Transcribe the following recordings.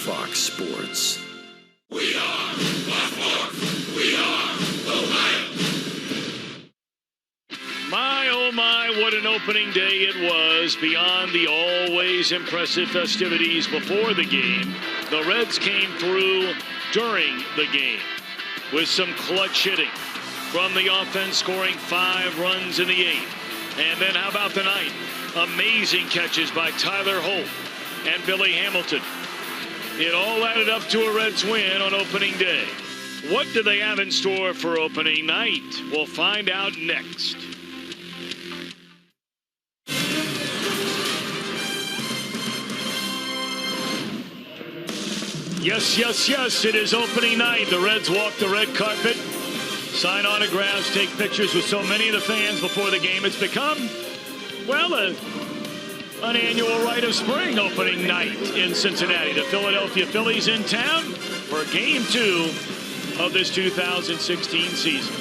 Fox Sports. We are walkoff. We are Ohio. My, oh my, what an opening day it was. Beyond the always impressive festivities before the game, the Reds came through during the game with some clutch hitting from the offense, scoring 5 runs in the 8th. And then how about the 9th? Amazing catches by Tyler Holt and Billy Hamilton. It all added up to a Reds win on opening day. What do they have in store for opening night? We'll find out next. Yes, yes, yes, it is opening night. The Reds walk the red carpet, sign autographs, take pictures with so many of the fans before the game. It's become, well, an annual rite of spring opening night in Cincinnati. The Philadelphia Phillies in town for Game 2 of this 2016 season.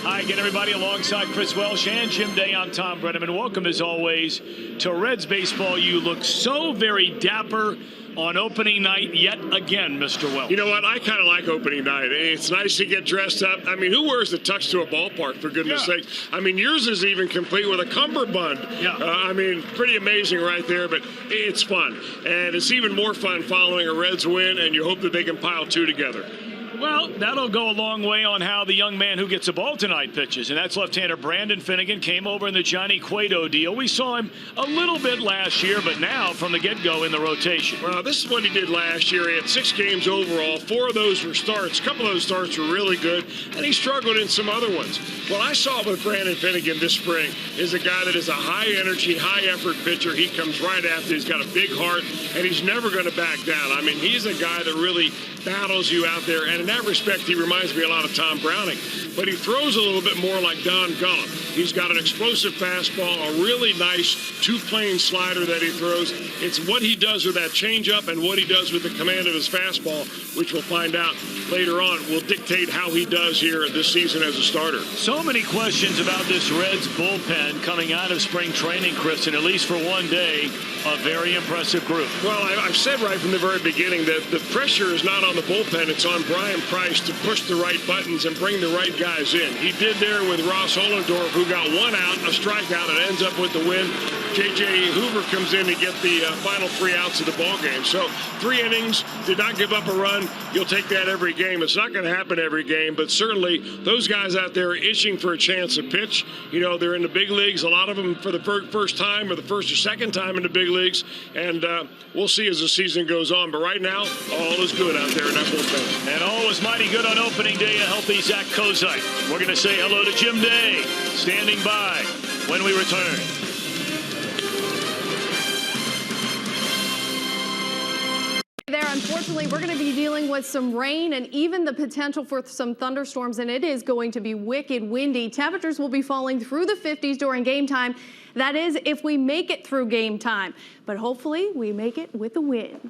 Hi again, everybody, alongside Chris Welsh and Jim Day. I'm Tom Brenneman. Welcome, as always, to Reds Baseball. You look so very dapper on opening night yet again, Mr. Welch. You know what? I kind of like opening night. It's nice to get dressed up. I mean, who wears the tux to a ballpark, for goodness sake? I mean, yours is even complete with a cummerbund. Yeah. I mean, pretty amazing right there, but it's fun. And it's even more fun following a Reds win, and you hope that they can pile 2 together. Well, that'll go a long way on how the young man who gets a ball tonight pitches, and that's left-hander Brandon Finnegan. Came over in the Johnny Cueto deal. We saw him a little bit last year, but now from the get-go in the rotation. Well, this is what he did last year. He had 6 games overall. 4 of those were starts. A couple of those starts were really good, and he struggled in some other ones. What I saw with Brandon Finnegan this spring is a guy that is a high-energy, high-effort pitcher. He comes right after. He's got a big heart, and he's never going to back down. I mean, he's a guy that really battles you out there, and in that respect, he reminds me a lot of Tom Browning. But he throws a little bit more like Don Gullop. He's got an explosive fastball, a really nice 2-plane slider that he throws. It's what he does with that changeup and what he does with the command of his fastball, which we'll find out later on, will dictate how he does here this season as a starter. So many questions about this Reds bullpen coming out of spring training, Chris, and at least for one day, a very impressive group. Well, I've said right from the very beginning that the pressure is not on the bullpen. It's on Brian Price to push the right buttons and bring the right guys in. He did there with Ross Ohlendorf, who got 1 out, a strikeout, and ends up with the win. J.J. Hoover comes in to get the final 3 outs of the ball game. So 3 innings, did not give up a run. You'll take that every game. It's not going to happen every game, but certainly those guys out there are itching for a chance to pitch. You know, they're in the big leagues, a lot of them for the first time or the first or second time in the big leagues, and we'll see as the season goes on. But right now, all is good out there in that bullpen. And all was mighty good on opening day, a healthy Zach Kozite. We're going to say hello to Jim Day, standing by when we return. There, unfortunately, we're going to be dealing with some rain and even the potential for some thunderstorms, and it is going to be wicked windy. Temperatures will be falling through the 50s during game time. That is if we make it through game time, but hopefully we make it with a win.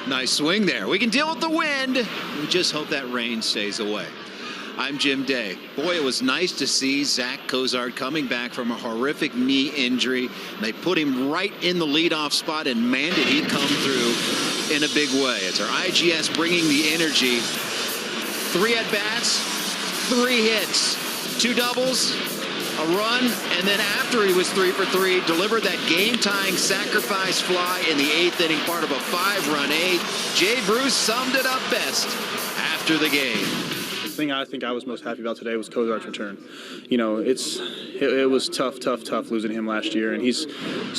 Nice swing there. We can deal with the wind. We just hope that rain stays away. I'm Jim Day. Boy, it was nice to see Zach Kozart coming back from a horrific knee injury. They put him right in the leadoff spot, and man, did he come through in a big way. It's our IGS bringing the energy. 3 at-bats, 3 hits, 2 doubles, a run, and then after he was 3 for 3, delivered that game-tying sacrifice fly in the 8th inning, part of a 5-run 8th. Jay Bruce summed it up best after the game. The thing I think I was most happy about today was Kozart's return. You know, it was tough losing him last year, and he's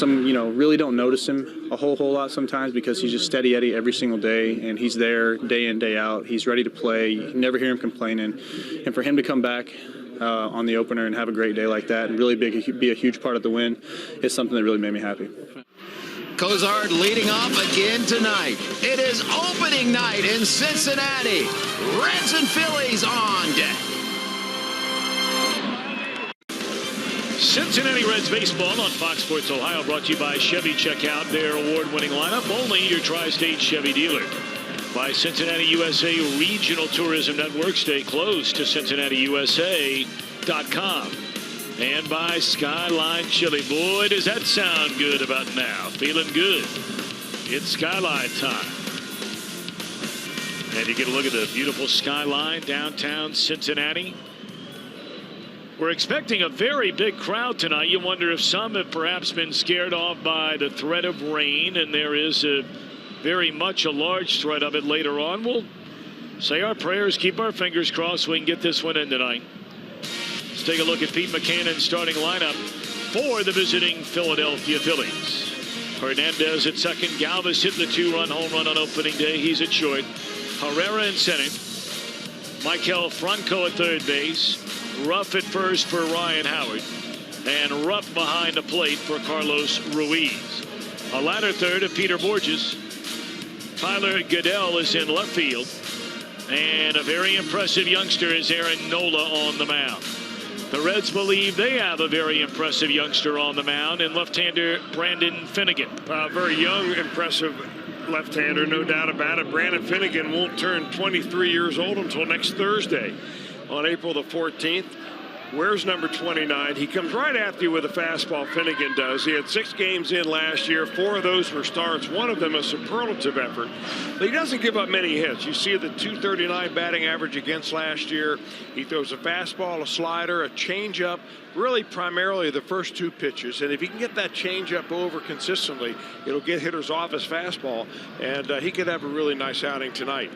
really don't notice him a whole lot sometimes because he's just steady Eddie every single day, and he's there day in, day out. He's ready to play. You never hear him complaining, and for him to come back on the opener and have a great day like that and really be a huge part of the win is something that really made me happy. Kozart leading off again tonight. It is opening night in Cincinnati. Reds and Phillies on deck. Cincinnati Reds baseball on Fox Sports Ohio, brought to you by Chevy. Check out their award-winning lineup, only your tri-state Chevy dealer. By Cincinnati USA Regional Tourism Network. Stay close to CincinnatiUSA.com. And by Skyline Chili. Boy, does that sound good about now. Feeling good. It's skyline time. And you get a look at the beautiful skyline downtown Cincinnati. We're expecting a very big crowd tonight. You wonder if some have perhaps been scared off by the threat of rain, and there is very much a large threat of it later on. We'll say our prayers, keep our fingers crossed so we can get this one in tonight. Let's take a look at Pete Buchanan's starting lineup for the visiting Philadelphia Phillies. Hernandez at second. Galvis hit the 2-run home run on opening day. He's at short. Herrera in center. Michael Franco at third base. Ruff at first for Ryan Howard. And Ruff behind the plate for Carlos Ruiz. A ladder third of Peter Borges. Tyler Goodell is in left field. And a very impressive youngster is Aaron Nola on the mound. The Reds believe they have a very impressive youngster on the mound in left-hander Brandon Finnegan. Very young, impressive left-hander, no doubt about it. Brandon Finnegan won't turn 23 years old until next Thursday on April the 14th. Wears number 29. He comes right after you with a fastball. Finnegan does. He had 6 games in last year. 4 of those were starts. One of them a superlative effort. But he doesn't give up many hits. You see the .239 batting average against last year. He throws a fastball, a slider, a changeup. Really primarily the first 2 pitches. And if he can get that changeup over consistently, it'll get hitters off his fastball. And he could have a really nice outing tonight.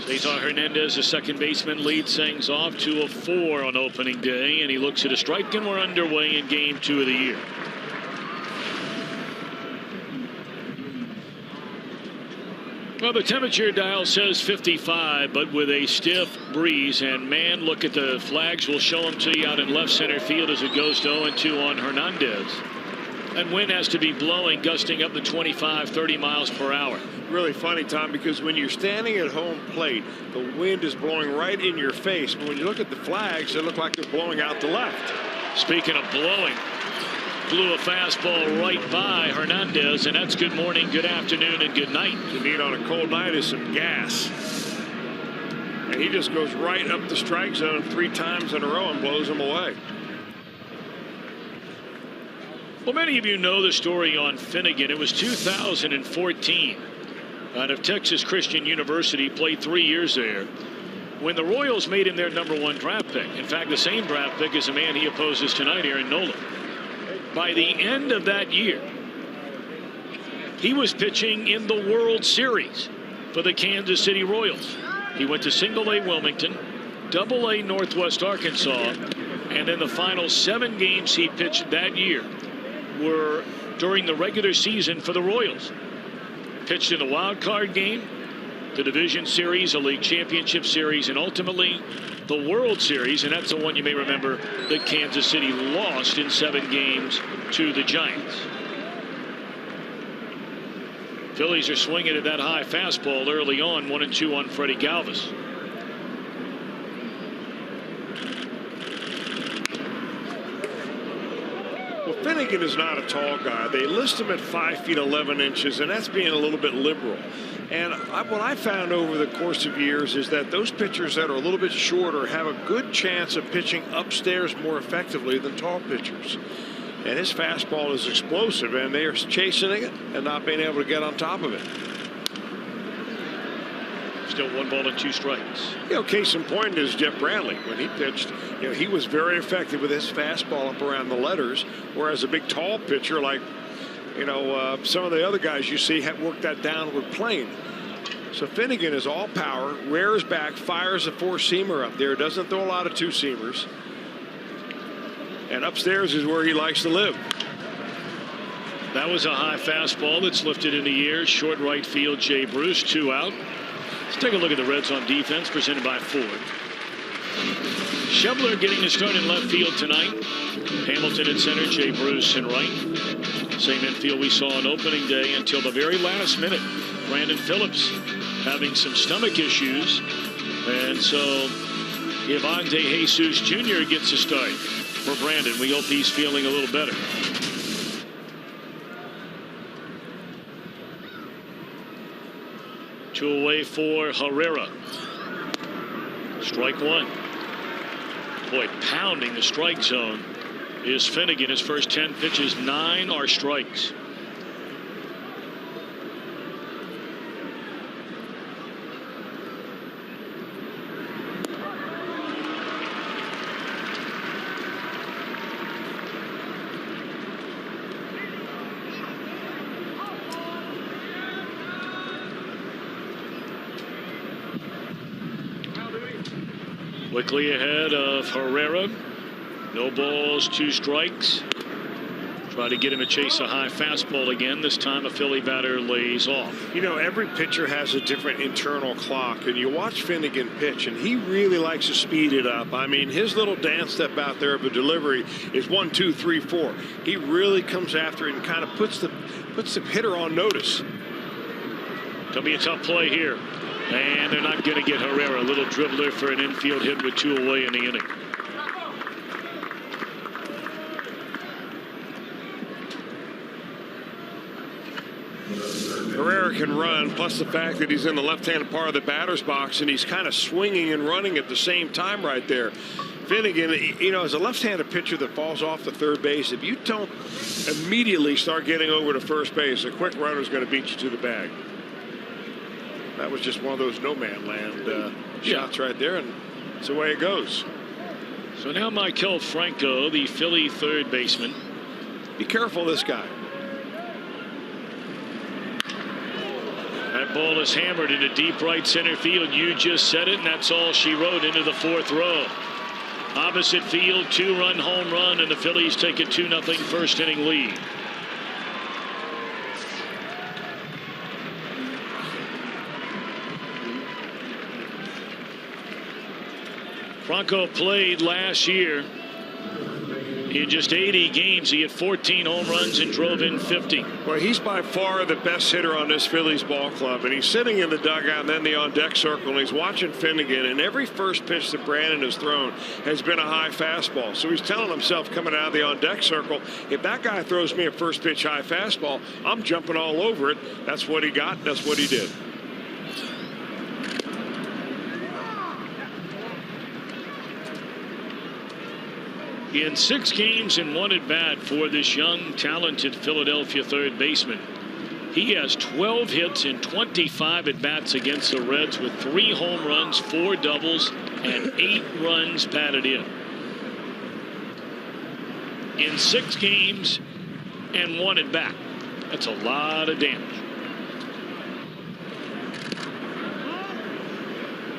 Cesar Hernandez, the second baseman, leads things off to a 4 on opening day, and he looks at a strike, and we're underway in game 2 of the year. Well, the temperature dial says 55, but with a stiff breeze, and man, look at the flags. We'll show them to you out in left center field as it goes to 0-2 on Hernandez. And wind has to be blowing, gusting up to 25, 30 miles per hour. Really funny, Tom, because when you're standing at home plate, the wind is blowing right in your face. But when you look at the flags, they look like they're blowing out the left. Speaking of blowing, blew a fastball right by Hernandez, and that's good morning, good afternoon, and good night. What you need on a cold night is some gas. And he just goes right up the strike zone 3 times in a row and blows them away. Well, many of you know the story on Finnegan. It was 2014 out of Texas Christian University, played 3 years there, when the Royals made him their #1 draft pick. In fact, the same draft pick as the man he opposes tonight, Aaron Nola. By the end of that year, he was pitching in the World Series for the Kansas City Royals. He went to Single-A Wilmington, Double-A Northwest Arkansas, and in the final 7 games he pitched that year were during the regular season for the Royals. Pitched in the wild card game, the Division Series, a League Championship Series, and ultimately the World Series, and that's the one you may remember that Kansas City lost in 7 games to the Giants. Phillies are swinging at that high fastball early on, 1-2 on Freddie Galvis. Well, Finnegan is not a tall guy. They list him at 5 feet 11 inches, and that's being a little bit liberal. And what I found over the course of years is that those pitchers that are a little bit shorter have a good chance of pitching upstairs more effectively than tall pitchers. And his fastball is explosive, and they are chasing it and not being able to get on top of it. Still 1 ball and 2 strikes. You know, case in point is Jeff Bradley. When he pitched, you know, he was very effective with his fastball up around the letters, whereas a big tall pitcher like, you know, some of the other guys you see have worked that downward plane. So Finnegan is all power, rears back, fires a 4-seamer up there, doesn't throw a lot of 2-seamers. And upstairs is where he likes to live. That was a high fastball that's lifted in the air. Short right field, Jay Bruce, 2 out. Let's take a look at the Reds on defense, presented by Ford. Schebler getting the start in left field tonight. Hamilton at center, Jay Bruce in right. Same infield we saw on opening day until the very last minute. Brandon Phillips having some stomach issues. And so Evante Jesus Jr. gets a start for Brandon. We hope he's feeling a little better. Two away for Herrera. Strike 1. Boy, pounding the strike zone is Finnegan. His first 10 pitches, 9 are strikes. Quickly ahead of Herrera. No balls, 2 strikes. Try to get him to chase a high fastball again. This time a Philly batter lays off. You know, every pitcher has a different internal clock, and you watch Finnegan pitch, and he really likes to speed it up. I mean, his little dance step out there of a delivery is 1, 2, 3, 4. He really comes after it and kind of puts the hitter on notice. Gonna be a tough play here. And they're not going to get Herrera. A little dribbler for an infield hit with 2 away in the inning. Herrera can run, plus the fact that he's in the left-handed part of the batter's box, and he's kind of swinging and running at the same time right there. Finnegan, you know, as a left-handed pitcher that falls off the third base, if you don't immediately start getting over to first base, a quick runner is going to beat you to the bag. That was just one of those no-man land shots right there, and that's the way it goes. So now Maikel Franco, the Philly third baseman. Be careful of this guy. That ball is hammered into deep right center field. You just said it, and that's all she wrote into the 4th row. Opposite field, 2-run home run, and the Phillies take a 2-0 first inning lead. Franco played last year. In just 80 games, he had 14 home runs and drove in 50. Well, he's by far the best hitter on this Phillies ball club, and he's sitting in the dugout and then the on-deck circle, and he's watching Finnegan, and every first pitch that Brandon has thrown has been a high fastball. So he's telling himself coming out of the on-deck circle, if that guy throws me a first pitch high fastball, I'm jumping all over it. That's what he got. That's what he did. In 6 games and 1 at bat for this young, talented Philadelphia third baseman, he has 12 hits and 25 at bats against the Reds with 3 home runs, 4 doubles, and 8 runs batted in. In 6 games and 1 at bat. That's a lot of damage.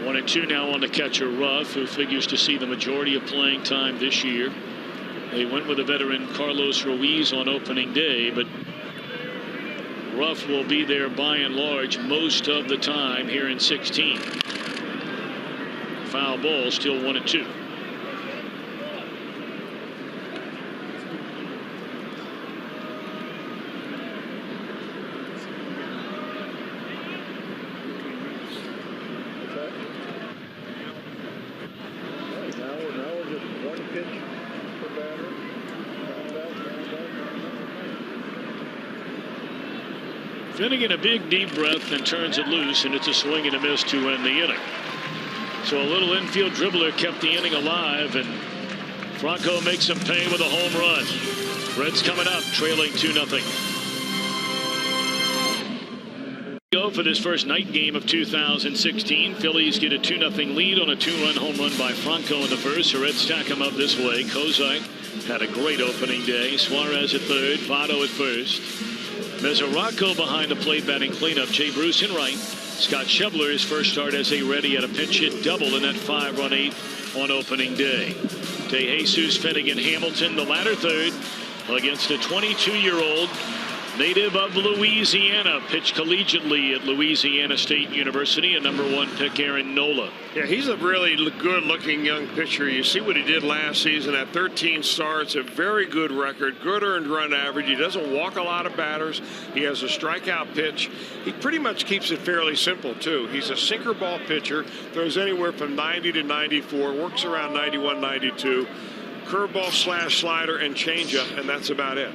1-2 now on the catcher Ruff, who figures to see the majority of playing time this year. They went with a veteran Carlos Ruiz on opening day, but Ruff will be there by and large most of the time here in 16. Foul ball, still 1-2. Finnegan a big deep breath and turns it loose, and it's a swing and a miss to end the inning. So a little infield dribbler kept the inning alive, and Franco makes him pay with a home run. Reds coming up, trailing 2-0. Go for this first night game of 2016. Phillies get a 2-0 lead on a 2-run home run by Franco in the first. The Reds stack him up this way. Kozak had a great opening day. Suarez at third, Votto at first. Mesoraco behind the plate batting cleanup. Jay Bruce in right. Scott Schebler, his first start as a ready at a pinch hit double in that 5-run 8th on opening day. DeJesus, Finnegan, Hamilton, the latter third against a 22-year-old native of Louisiana, pitched collegiately at Louisiana State University, a #1 pick, Aaron Nola. Yeah, he's a really good-looking young pitcher. You see what he did last season at 13 starts, a very good record, good earned run average. He doesn't walk a lot of batters. He has a strikeout pitch. He pretty much keeps it fairly simple, too. He's a sinker ball pitcher, throws anywhere from 90 to 94, works around 91, 92, curveball slash slider and changeup, and that's about it.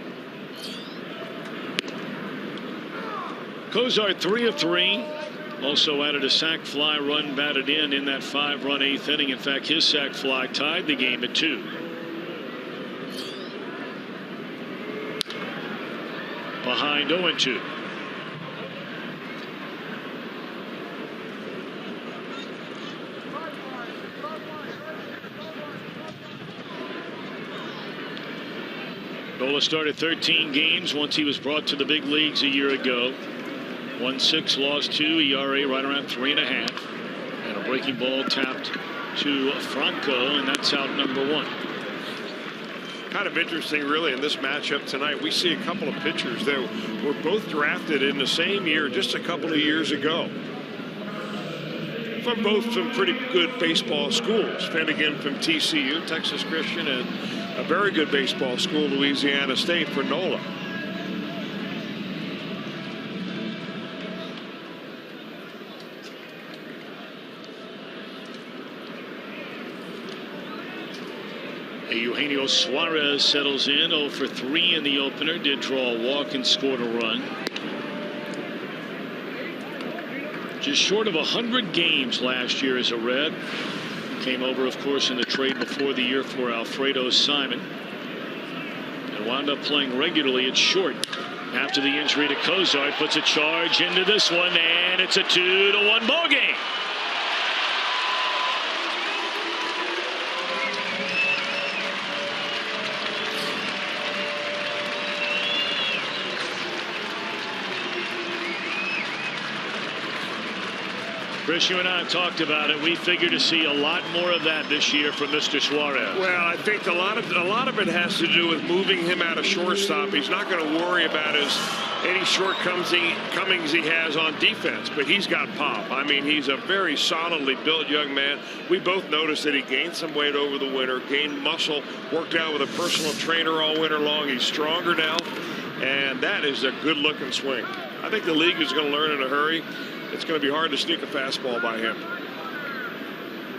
Kozar 3 of 3. Also added a sac fly run batted in that 5-run 8th inning. In fact, his sac fly tied the game at 2. Behind 0-2. Nola started 13 games once he was brought to the big leagues a year ago. 1-6, lost 2, ERA right around 3.5. And a breaking ball tapped to Franco, and that's out number 1. Kind of interesting, really, in this matchup tonight. We see a couple of pitchers that were both drafted in the same year just a couple of years ago. From both some pretty good baseball schools. Finnegan from TCU, Texas Christian, and a very good baseball school, Louisiana State, for Nola. Eugenio Suarez settles in 0 for 3 in the opener. Did draw a walk and scored a run. Just short of 100 games last year as a Red. Came over, of course, in the trade before the year for Alfredo Simon. And wound up playing regularly at short. After the injury to Cozart, puts a charge into this one, and it's a 2-1 ball game. Chris, you and I have talked about it. We figure to see a lot more of that this year from Mr. Suarez. Well, I think a lot of it has to do with moving him out of shortstop. He's not going to worry about any shortcomings he has on defense, but he's got pop. I mean, he's a very solidly built young man. We both noticed that he gained some weight over the winter, gained muscle, worked out with a personal trainer all winter long. He's stronger now, and that is a good-looking swing. I think the league is going to learn in a hurry. It's going to be hard to sneak a fastball by him.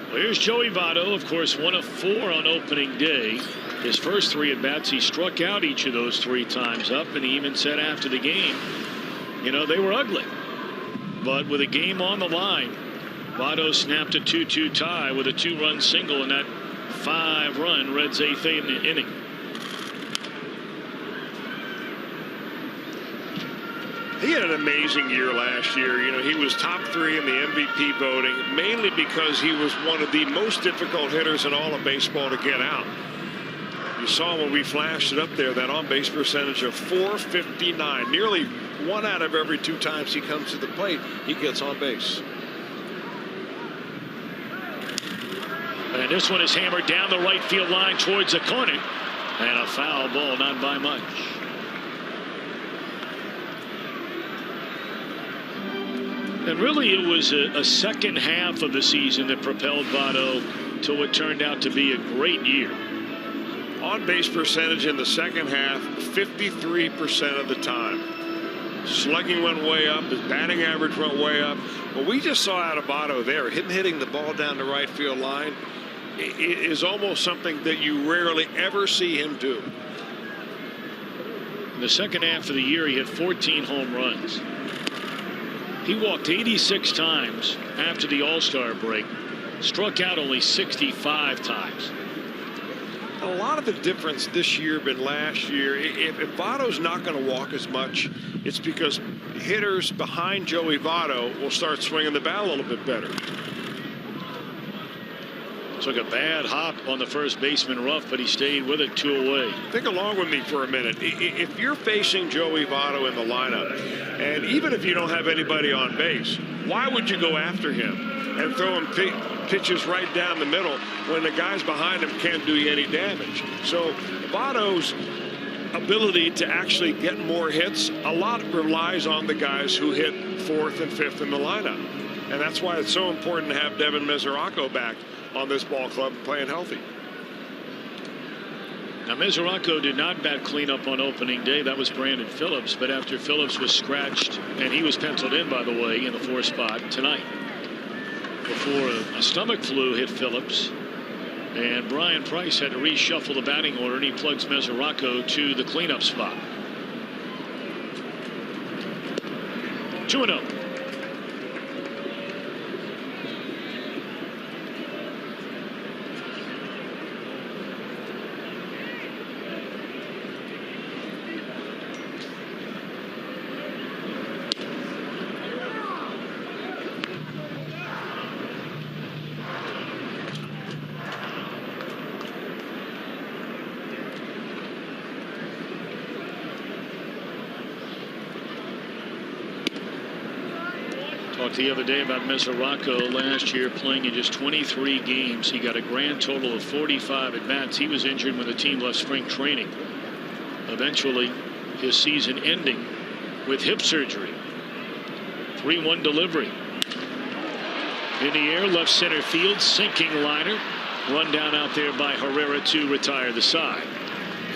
Well, here's Joey Votto, of course, 1 of 4 on opening day. His first 3 at-bats, he struck out each of those 3 times up, and he even said after the game, you know, they were ugly. But with a game on the line, Votto snapped a 2-2 tie with a 2-run single in that 5-run Reds 8th inning. He had an amazing year last year. You know, he was top 3 in the MVP voting, mainly because he was one of the most difficult hitters in all of baseball to get out. You saw when we flashed it up there, that on-base percentage of .459. Nearly 1 out of every 2 times he comes to the plate, he gets on base. And this one is hammered down the right field line towards the corner. And a foul ball, not by much. And really, it was a second half of the season that propelled Votto to what turned out to be a great year. On-base percentage in the second half, 53% of the time. Slugging went way up. His batting average went way up. What we just saw out of Votto there, hitting the ball down the right field line, is almost something that you rarely ever see him do. In the second half of the year, he had 14 home runs. He walked 86 times after the All-Star break, struck out only 65 times. A lot of the difference this year than last year, if Votto's not going to walk as much, it's because hitters behind Joey Votto will start swinging the bat a little bit better. Took a bad hop on the first baseman rough, but he stayed with it 2 away. Think along with me for a minute. If you're facing Joey Votto in the lineup, and even if you don't have anybody on base, why would you go after him and throw him pitches right down the middle when the guys behind him can't do you any damage? So Votto's ability to actually get more hits, a lot relies on the guys who hit 4th and 5th in the lineup. And that's why it's so important to have Devin Mesoraco back on this ball club playing healthy. Now, Mesoraco did not bat cleanup on opening day. That was Brandon Phillips. But after Phillips was scratched, and he was penciled in, by the way, in the 4th spot tonight, before a stomach flu hit Phillips, and Brian Price had to reshuffle the batting order, and he plugs Mesoraco to the cleanup spot. 2-0. Talked the other day about Mesoraco last year playing in just 23 games. He got a grand total of 45 at-bats. He was injured when the team left spring training. Eventually, his season ending with hip surgery. 3-1 delivery. In the air, left center field, sinking liner. Run down out there by Herrera to retire the side.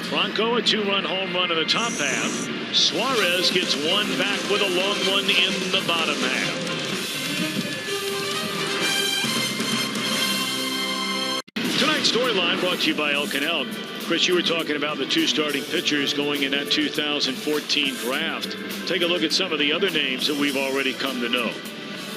Franco, a 2-run home run in the top half. Suarez gets one back with a long one in the bottom half. Tonight's storyline brought to you by El Canal. Chris, you were talking about the two starting pitchers going in that 2014 draft. Take a look at some of the other names that we've already come to know.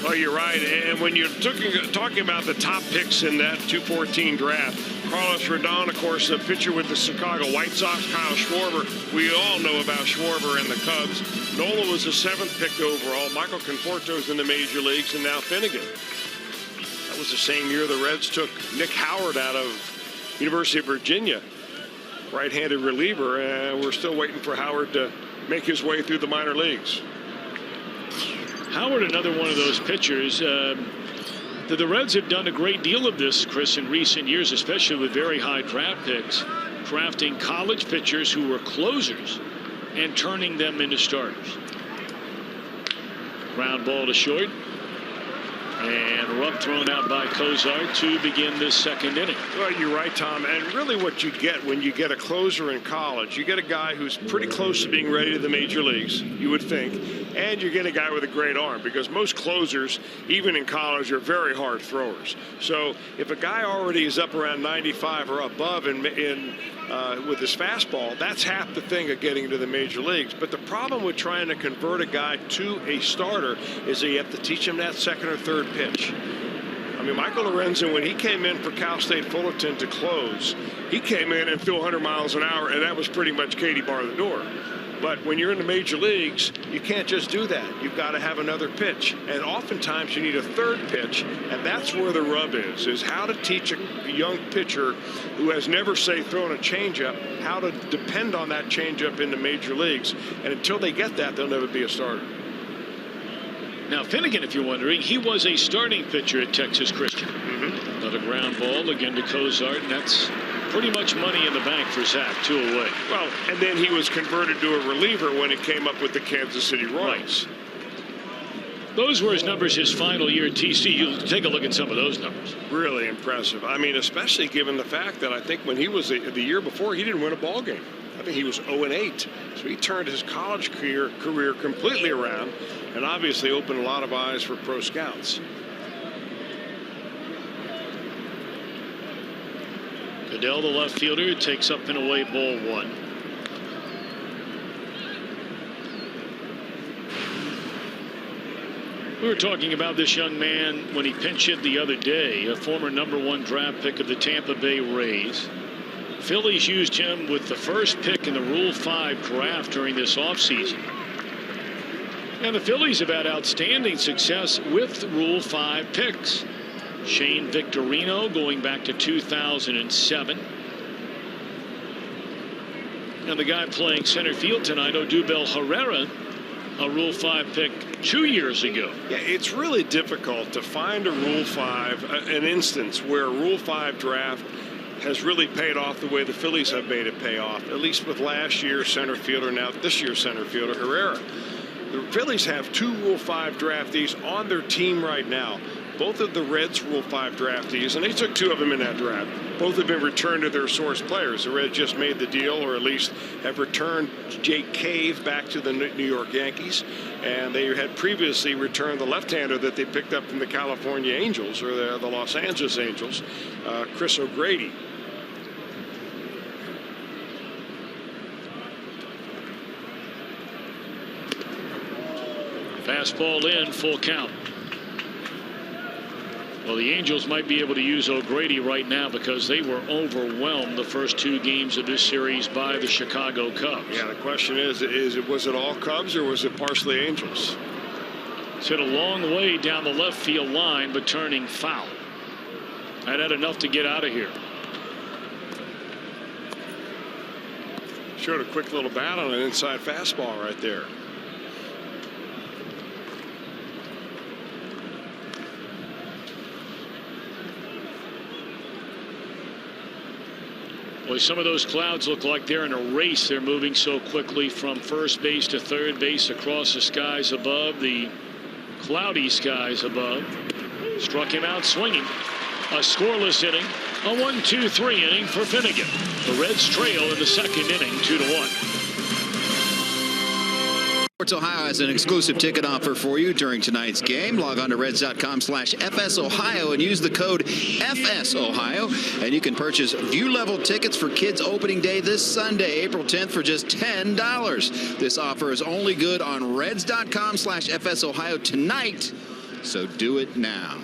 Oh, you're right. And when you're talking about the top picks in that 2014 draft, Carlos Rodon, of course, the pitcher with the Chicago White Sox. Kyle Schwarber, we all know about Schwarber and the Cubs. Nola was the 7th pick overall. Michael Conforto's in the major leagues, and now Finnegan. That was the same year the Reds took Nick Howard out of University of Virginia, right-handed reliever, and we're still waiting for Howard to make his way through the minor leagues. Howard, another one of those pitchers. The Reds have done a great deal of this, Chris, in recent years, especially with very high draft picks, drafting college pitchers who were closers and turning them into starters. Ground ball to short. And Rupp thrown out by Kozar to begin this second inning. Well, you're right, Tom. And really what you get when you get a closer in college, you get a guy who's pretty close to being ready to the major leagues, you would think. And you get a guy with a great arm, because most closers, even in college, are very hard throwers. So if a guy already is up around 95 or above with his fastball, that's half the thing of getting to the major leagues. But the problem with trying to convert a guy to a starter is that you have to teach him that second or third pitch. I mean, Michael Lorenzen, when he came in for Cal State Fullerton to close, he came in and threw 100 miles an hour, and that was pretty much Katie bar the door. But when you're in the major leagues, you can't just do that. You've got to have another pitch. And oftentimes you need a third pitch, and that's where the rub is how to teach a young pitcher who has never, say, thrown a changeup, how to depend on that changeup in the major leagues. And until they get that, they'll never be a starter. Now, Finnegan, if you're wondering, he was a starting pitcher at Texas Christian. Another ground ball again to Kozart, and that's pretty much money in the bank for Zach, 2 away. Well, and then he was converted to a reliever when it came up with the Kansas City Royals. Right. Those were his numbers his final year at TC. You take a look at some of those numbers. Really impressive. I mean, especially given the fact that I think when he was the year before, he didn't win a ball game. I think he was 0-8. So he turned his college career completely around and obviously opened a lot of eyes for pro scouts. Goodell, the left fielder, takes up and away ball 1. We were talking about this young man when he pinch hit the other day, a former #1 draft pick of the Tampa Bay Rays. Phillies used him with the first pick in the Rule 5 draft during this offseason. And the Phillies have had outstanding success with Rule 5 picks. Shane Victorino going back to 2007. And the guy playing center field tonight, Odubel Herrera, a Rule 5 pick 2 years ago. Yeah, it's really difficult to find a Rule 5, an instance where a Rule 5 draft has really paid off the way the Phillies have made it pay off, at least with last year's center fielder, now this year's center fielder, Herrera. The Phillies have 2 Rule 5 draftees on their team right now. Both of the Reds Rule 5 draftees, and they took 2 of them in that draft. Both have been returned to their source players. The Reds just made the deal, or at least have returned Jake Cave back to the New York Yankees. And they had previously returned the left-hander that they picked up from the California Angels, or the Los Angeles Angels, Chris O'Grady. Fastball in, full count. Well, the Angels might be able to use O'Grady right now because they were overwhelmed the first 2 games of this series by the Chicago Cubs. Yeah, the question was it all Cubs or was it partially Angels? It's hit a long way down the left field line, but turning foul. That had enough to get out of here. Showed a quick little bat on an inside fastball right there. Well, some of those clouds look like they're in a race. They're moving so quickly from first base to third base across the skies above, the cloudy skies above. Struck him out swinging. A scoreless inning. A 1-2-3 inning for Finnegan. The Reds trail in the second inning, 2-1. Sports Ohio has an exclusive ticket offer for you during tonight's game. Log on to Reds.com/FSOhio and use the code FSOhio, and you can purchase view-level tickets for Kids Opening Day this Sunday, April 10th, for just $10. This offer is only good on Reds.com/FSOhio tonight, so do it now.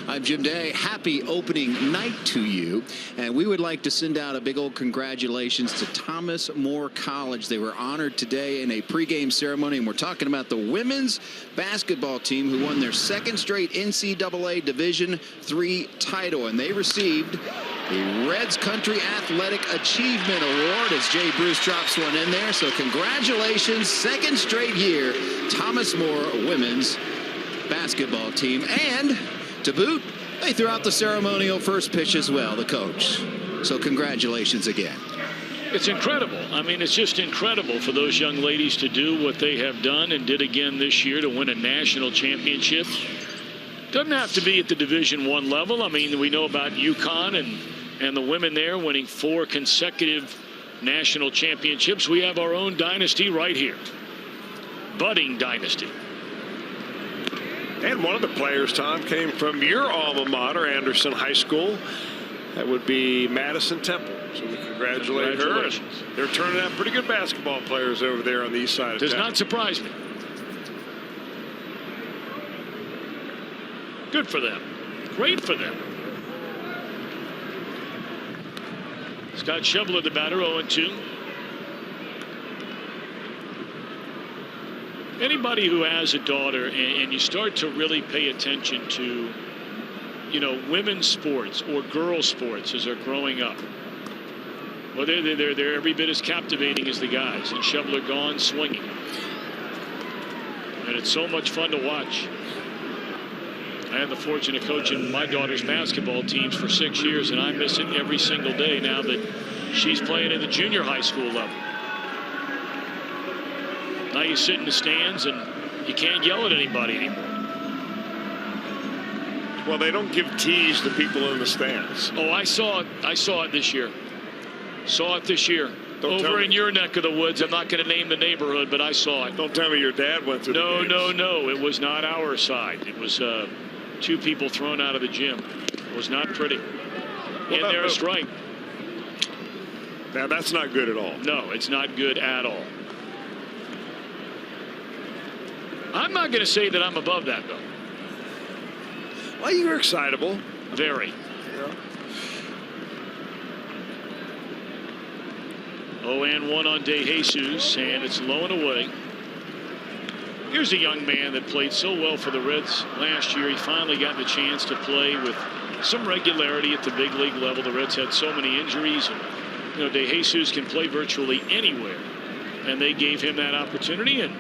I'm Jim Day. Happy opening night to you. And we would like to send out a big old congratulations to Thomas More College. They were honored today in a pregame ceremony, and we're talking about the women's basketball team who won their second straight NCAA Division III title. And they received the Reds Country Athletic Achievement Award as Jay Bruce drops one in there. So congratulations, second straight year, Thomas More women's basketball team. And to boot, they threw out the ceremonial first pitch as well, the coach. So congratulations again. It's incredible. I mean, it's just incredible for those young ladies to do what they have done and did again this year to win a national championship. Doesn't have to be at the Division I level. I mean, we know about UConn and the women there winning 4 consecutive national championships. We have our own dynasty right here. Budding dynasty. And one of the players, Tom, came from your alma mater, Anderson High School. That would be Madison Temple. So we congratulate her. They're turning out pretty good basketball players over there on the east side of town. Does not surprise me. Good for them. Great for them. Scott Schebler, the batter, 0-2. Anybody who has a daughter and you start to really pay attention to, you know, women's sports or girls' sports as they're growing up, well, they're every bit as captivating as the guys. And Schebler gone swinging. And it's so much fun to watch. I had the fortune of coaching my daughter's basketball teams for 6 years, and I miss it every single day now that she's playing in the junior high school level. Now you sit in the stands and you can't yell at anybody anymore. Well, they don't give teas to people in the stands. Oh, I saw it. I saw it this year. Saw it this year. Over in your neck of the woods. I'm not going to name the neighborhood, but I saw it. Don't tell me your dad went through the games. No. It was not our side. It was 2 people thrown out of the gym. It was not pretty. And they're a strike. Now, that's not good at all. No, it's not good at all. I'm not going to say that I'm above that, though. Well, you're excitable. Very. Yeah. 0-1 on De Jesus, and it's low and away. Here's a young man that played so well for the Reds last year. He finally got the chance to play with some regularity at the big league level. The Reds had so many injuries, and you know, De Jesus can play virtually anywhere, and they gave him that opportunity, and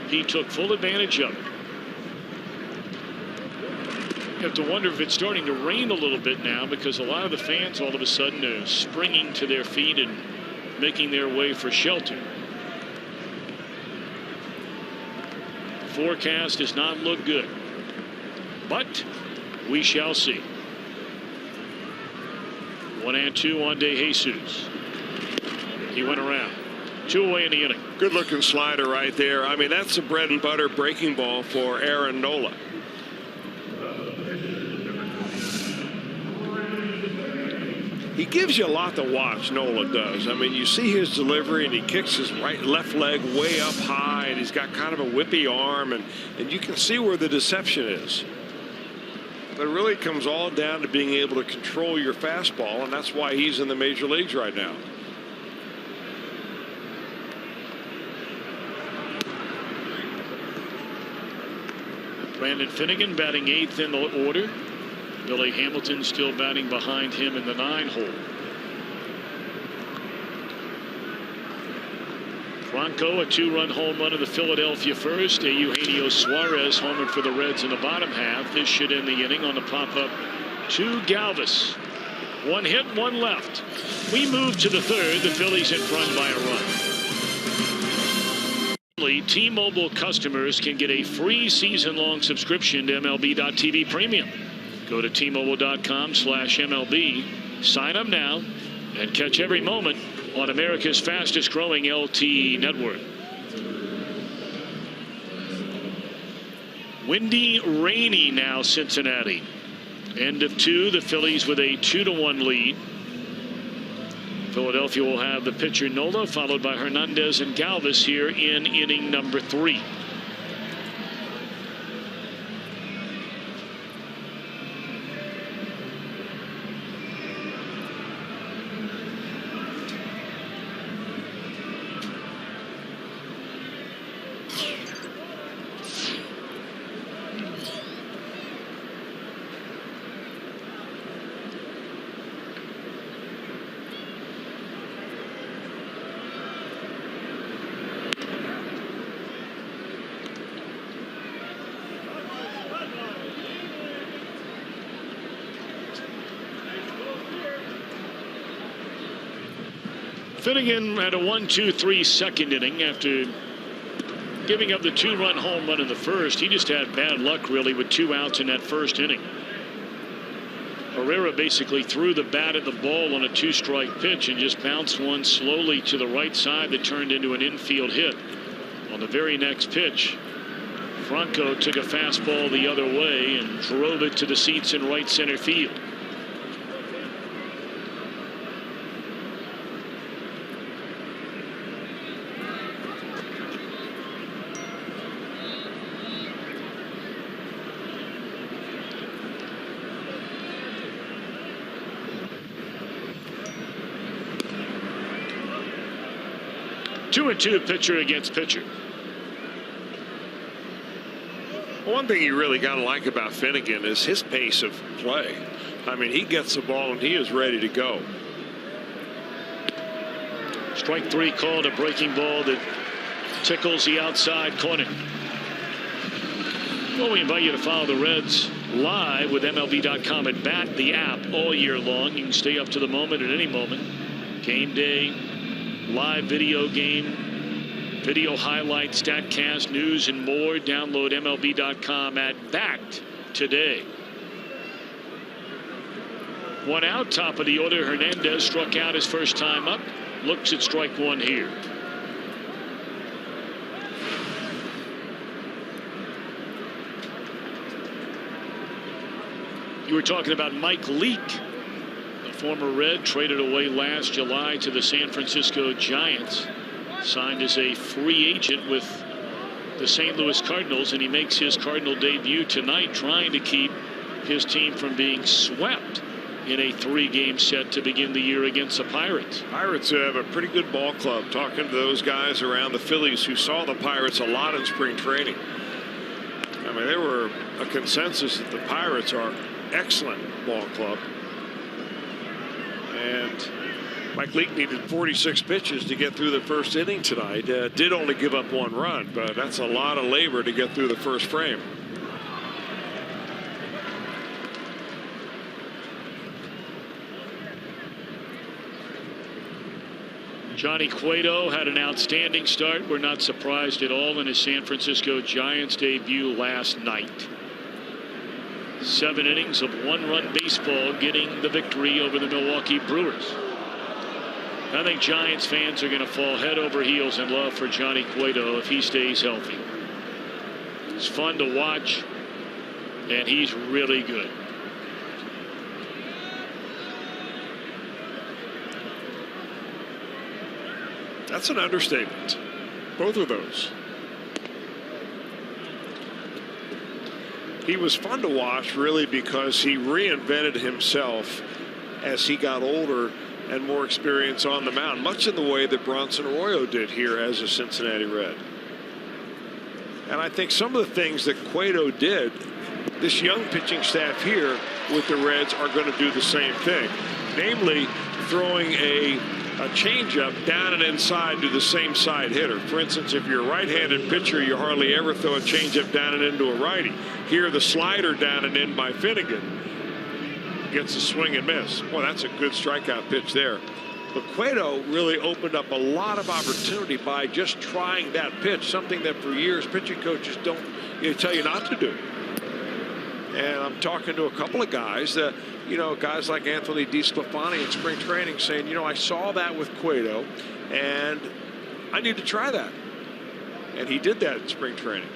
he took full advantage of it. You have to wonder if it's starting to rain a little bit now, because a lot of the fans all of a sudden are springing to their feet and making their way for shelter. The forecast does not look good, but we shall see. 1-2 on De Jesus. He went around. 2 away in the inning. Good looking slider right there. I mean, that's the bread and butter breaking ball for Aaron Nola. He gives you a lot to watch, Nola does. I mean, you see his delivery, and he kicks his left leg way up high, and he's got kind of a whippy arm, and you can see where the deception is. But it really comes all down to being able to control your fastball, and that's why he's in the major leagues right now. Brandon Finnegan batting 8th in the order. Billy Hamilton still batting behind him in the 9-hole. Franco, a 2-run home run of the Philadelphia first. A Eugenio Suarez homer for the Reds in the bottom half. This should end the inning on the pop-up to Galvis. 1 hit, 1 left. We move to the 3rd. The Phillies in front by a run. T-Mobile customers can get a free season-long subscription to MLB.TV Premium. Go to T-Mobile.com/MLB. Sign up now and catch every moment on America's fastest-growing LTE network. Windy, rainy now, Cincinnati. End of 2, the Phillies with a 2-1 lead. Philadelphia will have the pitcher Nola, followed by Hernandez and Galvis here in inning number 3. Finnegan had a 1-2-3 second inning after giving up the 2-run home run in the first. He just had bad luck, really, with 2 outs in that first inning. Herrera basically threw the bat at the ball on a 2-strike pitch and just bounced one slowly to the right side that turned into an infield hit. On the very next pitch, Franco took a fastball the other way and drove it to the seats in right center field. Two and two pitcher against pitcher. One thing you really got to like about Finnegan is his pace of play. I mean, he gets the ball and he is ready to go. Strike 3 called, a breaking ball that tickles the outside corner. Well, we invite you to follow the Reds live with MLB.com at Bat, the app, all year long. You can stay up to the moment at any moment. Game day, live video game, video highlights, StatCast, news, and more. Download MLB.com at Bat today. 1 out, top of the order. Hernandez struck out his first time up. Looks at strike 1 here. You were talking about Mike Leake, the former Red, traded away last July to the San Francisco Giants. Signed as a free agent with the St. Louis Cardinals, and he makes his Cardinal debut tonight, trying to keep his team from being swept in a 3-game set to begin the year against the Pirates. Pirates have a pretty good ball club. Talking to those guys around the Phillies who saw the Pirates a lot in spring training. I mean, there were a consensus that the Pirates are excellent ball club. And Mike Leake needed 46 pitches to get through the first inning tonight. Did only give up 1 run, but that's a lot of labor to get through the first frame. Johnny Cueto had an outstanding start. We're not surprised at all in his San Francisco Giants debut last night. 7 innings of 1-run baseball, getting the victory over the Milwaukee Brewers. I think Giants fans are going to fall head over heels in love for Johnny Cueto if he stays healthy. It's fun to watch, and he's really good. That's an understatement. Both of those. He was fun to watch, really, because he reinvented himself as he got older and more experience on the mound, much in the way that Bronson Arroyo did here as a Cincinnati Red. And I think some of the things that Cueto did, this young pitching staff here with the Reds are going to do the same thing. Namely, throwing a changeup down and inside to the same side hitter. For instance, if you're a right-handed pitcher, you hardly ever throw a changeup down and into a righty. Here, the slider down and in by Finnegan gets a swing and miss. Boy, that's a good strikeout pitch there. But Cueto really opened up a lot of opportunity by just trying that pitch, something that for years pitching coaches don't tell you not to do. And I'm talking to a couple of guys that, guys like Anthony DeSclafani in spring training saying, I saw that with Cueto and I need to try that. And he did that in spring training.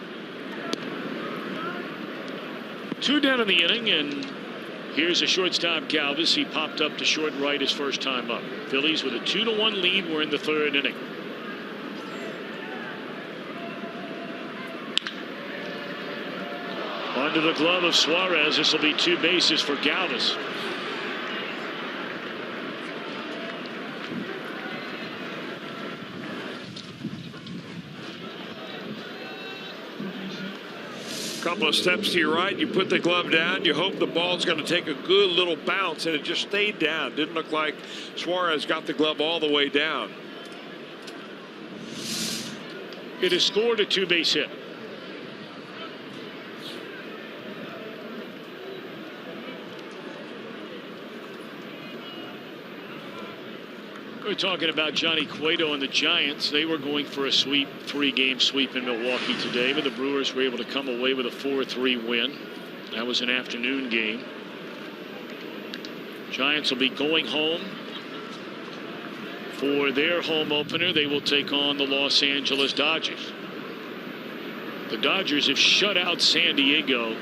2 down in the inning, and here's a shortstop Galvis. He popped up to short right his first time up. Phillies with a 2-1 lead. We're in the 3rd inning. Under the glove of Suarez. This will be 2 bases for Galvis. Couple of steps to your right, you put the glove down, you hope the ball's going to take a good little bounce, and it just stayed down. Didn't look like Suarez got the glove all the way down. It has scored a 2-base hit. We're talking about Johnny Cueto and the Giants. They were going for a sweep, 3-game sweep in Milwaukee today, but the Brewers were able to come away with a 4-3 win. That was an afternoon game. Giants will be going home for their home opener. They will take on the Los Angeles Dodgers. The Dodgers have shut out San Diego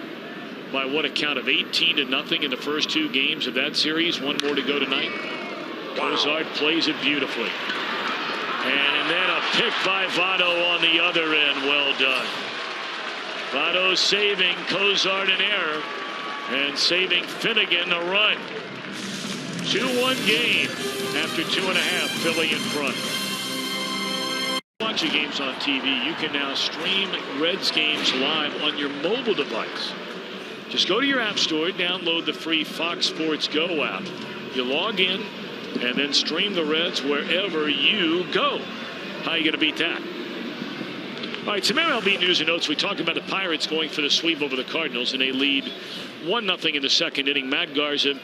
by what, a count of 18-0 in the first 2 games of that series. 1 more to go tonight. Cozart plays it beautifully. And then a pick by Votto on the other end. Well done. Votto saving Cozart an error and saving Finnegan a run. 2-1 game after 2.5. Philly in front. Watching games on TV, you can now stream Reds games live on your mobile device. Just go to your app store, download the free Fox Sports Go app. You log in, and then stream the Reds wherever you go. How are you going to beat that? All right, some MLB news and notes. We talked about the Pirates going for the sweep over the Cardinals, and they lead 1-0 in the 2nd inning. Matt Garza,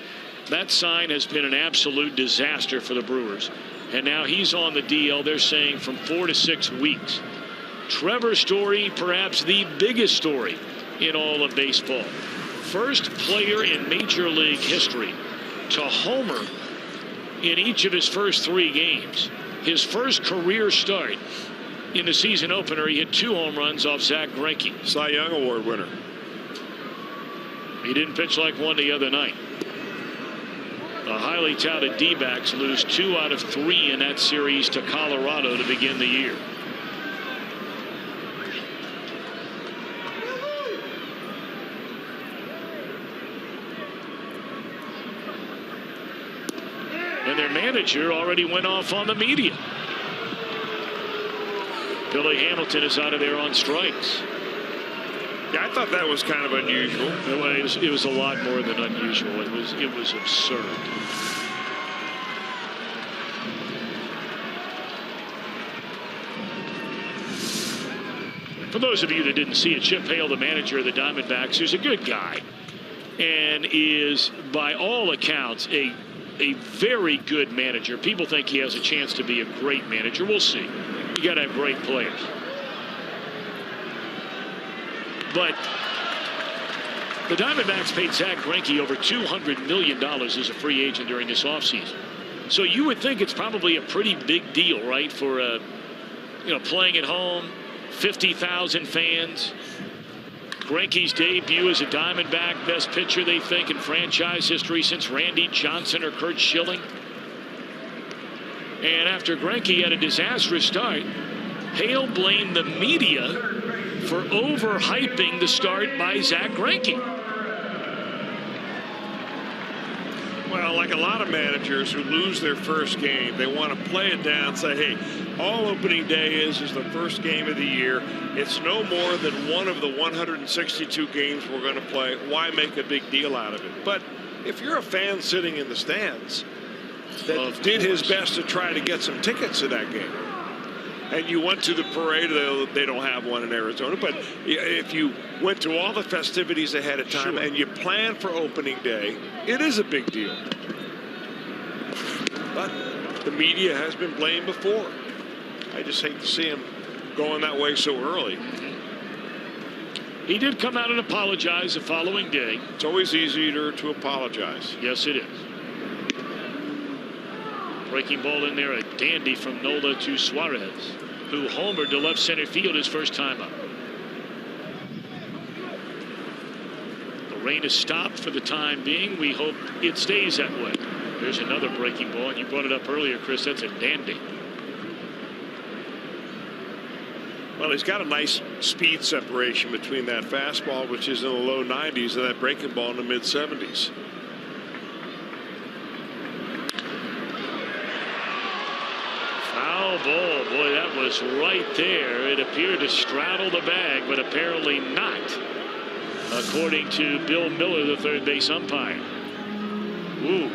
that sign has been an absolute disaster for the Brewers. And now he's on the DL, they're saying, from 4 to 6 weeks. Trevor Story, perhaps the biggest story in all of baseball. First player in Major League history to homer in each of his first 3 games. His first career start in the season opener, he hit 2 home runs off Zach Greinke. Cy Young Award winner. He didn't pitch like one the other night. The highly touted D-backs lose 2 out of 3 in that series to Colorado to begin the year. And their manager already went off on the media. Billy Hamilton is out of there on strikes. Yeah, I thought that was kind of unusual. It was a lot more than unusual. It was absurd. For those of you that didn't see it, Chip Hale, the manager of the Diamondbacks, who's a good guy and is, by all accounts, a very good manager. People think he has a chance to be a great manager. We'll see. You got to have great players. But the Diamondbacks paid Zach Greinke over $200 million as a free agent during this offseason. So you would think it's probably a pretty big deal, right, for playing at home, 50,000 fans. Greinke's debut as a Diamondback, best pitcher, they think, in franchise history since Randy Johnson or Curt Schilling. And after Greinke had a disastrous start, Hale blamed the media for overhyping the start by Zach Greinke. Well, like a lot of managers who lose their first game, they want to play it down, say, hey, all opening day is the first game of the year. It's no more than one of the 162 games we're going to play. Why make a big deal out of it? But if you're a fan sitting in the stands that did his best to try to get some tickets to that game, and you went to the parade, they don't have one in Arizona, but if you went to all the festivities ahead of time and you plan for opening day, it is a big deal. But the media has been blamed before. I just hate to see him going that way so early. He did come out and apologize the following day. It's always easier to apologize. Yes, it is. Breaking ball in there, a dandy from Nola to Suarez, who homered to left center field his first time up. The rain has stopped for the time being. We hope it stays that way. There's another breaking ball, and you brought it up earlier, Chris. That's a dandy. Well, he's got a nice speed separation between that fastball, which is in the low 90s, and that breaking ball in the mid 70s. Foul ball. Boy, that was right there. It appeared to straddle the bag, but apparently not, according to Bill Miller, the third base umpire. Ooh.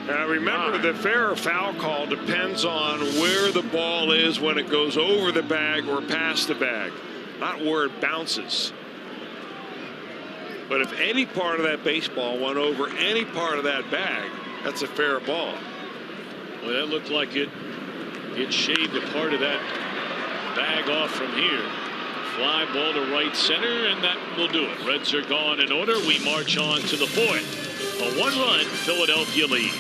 Now remember, the fair or foul call depends on where the ball is when it goes over the bag or past the bag, not where it bounces. But if any part of that baseball went over any part of that bag, that's a fair ball. Well, that looked like it shaved a part of that bag off from here. Fly ball to right center, and that will do it. Reds are gone in order. We march on to the fourth. A one-run Philadelphia lead.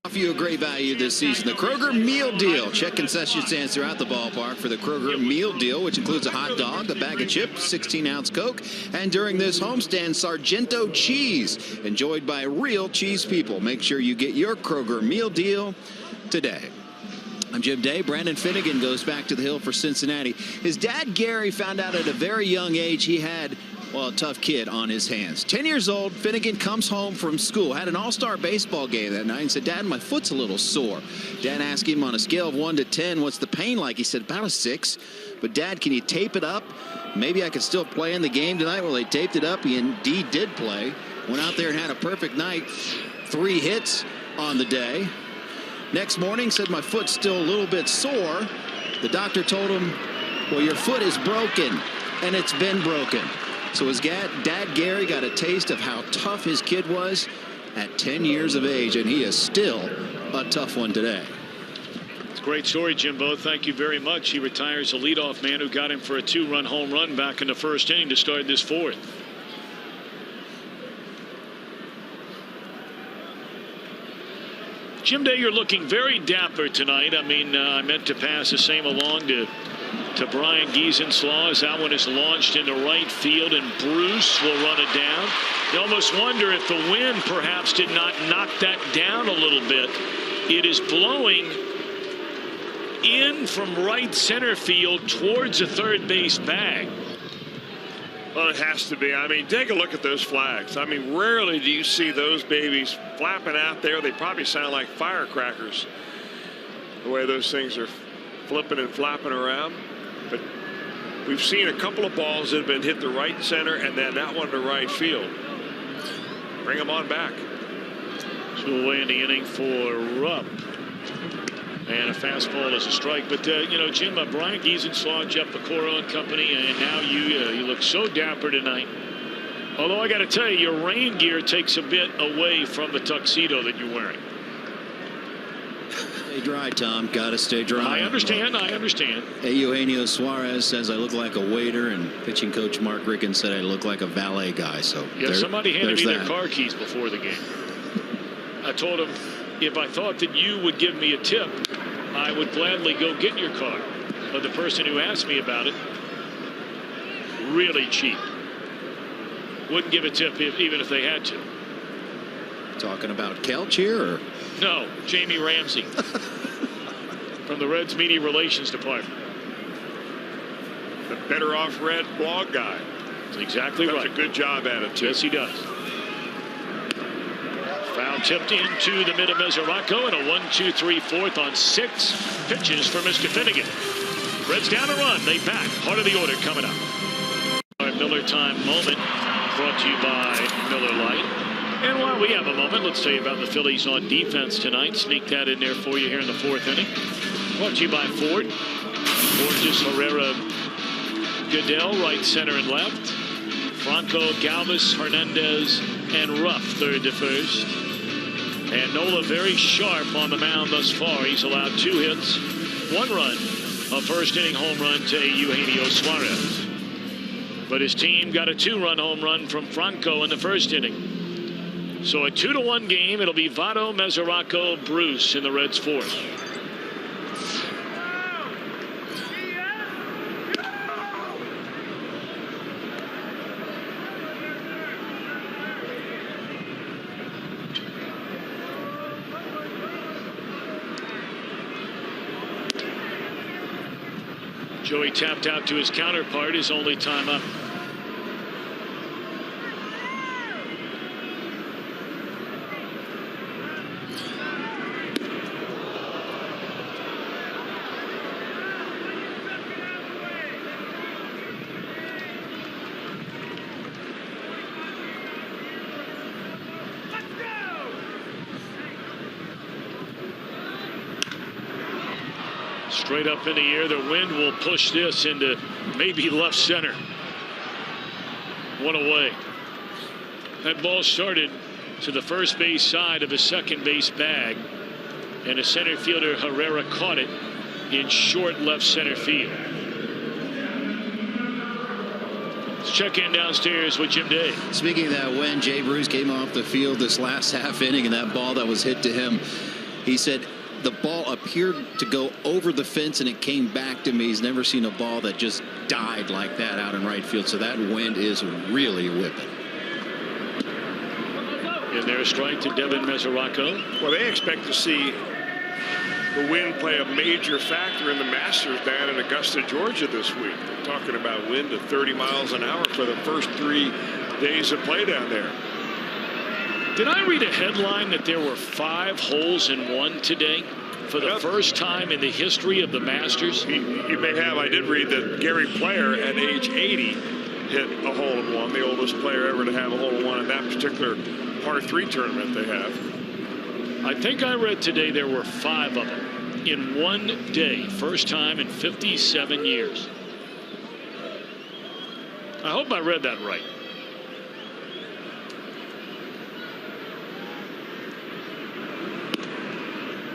Offer you a great value this season. The Kroger Meal Deal. Check concession stands throughout the ballpark for the Kroger Meal Deal, which includes a hot dog, a bag of chips, 16-ounce Coke, and during this homestand, Sargento cheese, enjoyed by real cheese people. Make sure you get your Kroger Meal Deal today. I'm Jim Day. Brandon Finnegan goes back to the hill for Cincinnati. His dad, Gary, found out at a very young age he had, well, a tough kid on his hands. 10 years old, Finnegan comes home from school, had an all-star baseball game that night, and said, Dad, my foot's a little sore. Dad asked him on a scale of 1 to 10, what's the pain like? He said, about a 6. But, Dad, can you tape it up? Maybe I could still play in the game tonight. Well, they taped it up. He indeed did play. Went out there and had a perfect night. 3 hits on the day. Next morning, said, my foot's still a little bit sore. The doctor told him, well, your foot is broken, and it's been broken. So his dad, Gary, got a taste of how tough his kid was at 10 years of age, and he is still a tough one today. It's a great story, Jimbo. Thank you very much. He retires a leadoff man who got him for a 2-run home run back in the first inning to start this fourth. Jim Day, you're looking very dapper tonight. I mean, I meant to pass the same along to Brian Giesenslaw as that one is launched into right field, and Bruce will run it down. You almost wonder if the wind perhaps did not knock that down a little bit. It is blowing in from right center field towards the third base bag. Well, it has to be. I mean, take a look at those flags. I mean, rarely do you see those babies flapping out there. They probably sound like firecrackers, the way those things are flipping and flapping around. But we've seen a couple of balls that have been hit to right center and then that one to right field. Bring them on back. 2 away in the inning for Rupp. And a fastball is a strike. But, you know, Jim, Brian Giesenslaw, Jeff Pecora and company, and now you look so dapper tonight. Although I got to tell you, your rain gear takes a bit away from the tuxedo that you're wearing. Stay dry, Tom. Got to stay dry. I understand. I understand. Hey, Eugenio Suarez says I look like a waiter, and pitching coach Mark Rickon said I look like a valet guy. So yeah, somebody handed me their car keys before the game. I told him if I thought that you would give me a tip, I would gladly go get your car. But the person who asked me about it, really cheap. Wouldn't give a tip even if they had to. Talking about Kelch here, or? No, Jamie Ramsey from the Reds Media Relations Department. The Better Off Red blog guy. That's exactly right. Does a good job at it, too. Yes, he does. Foul tipped into the mid of Mesoraco, and a 1-2-3-4 on 6 pitches for Mr. Finnegan. Reds down a run. They back. Part of the order coming up. Our Miller time moment brought to you by Miller Lite. And while we have a moment, let's tell you about the Phillies on defense tonight. Sneak that in there for you here in the 4th inning. Brought to you by Ford. Borges, Herrera, Goodell, right, center, and left. Franco, Galvis, Hernandez, and Ruff, third to first. And Nola very sharp on the mound thus far. He's allowed 2 hits, 1 run, a first-inning home run to Eugenio Suarez. But his team got a 2-run home run from Franco in the first inning. So a 2-1 game. It'll be Votto, Mesoraco, Bruce in the Reds' 4th. Joey tapped out to his counterpart, his only time up. Straight up in the air. The wind will push this into maybe left center. 1 away. That ball started to the first base side of the second base bag, and a center fielder, Herrera, caught it in short left center field. Let's check in downstairs with Jim Day. Speaking of that wind, Jay Bruce came off the field this last half inning, and that ball that was hit to him, he said the ball appeared to go over the fence and it came back to me. He's never seen a ball that just died like that out in right field. So that wind is really whipping. And there's strike to Devin Mesoraco. Well, they expect to see the wind play a major factor in the Masters down in Augusta, Georgia this week. They're talking about wind at 30 miles an hour for the first 3 days of play down there. Did I read a headline that there were 5 holes in 1 today for the first time in the history of the Masters? You may have. I did read that Gary Player at age 80 hit a hole in 1, the oldest player ever to have a hole in 1 in that particular par 3 tournament they have. I think I read today there were 5 of them in 1 day. First time in 57 years. I hope I read that right.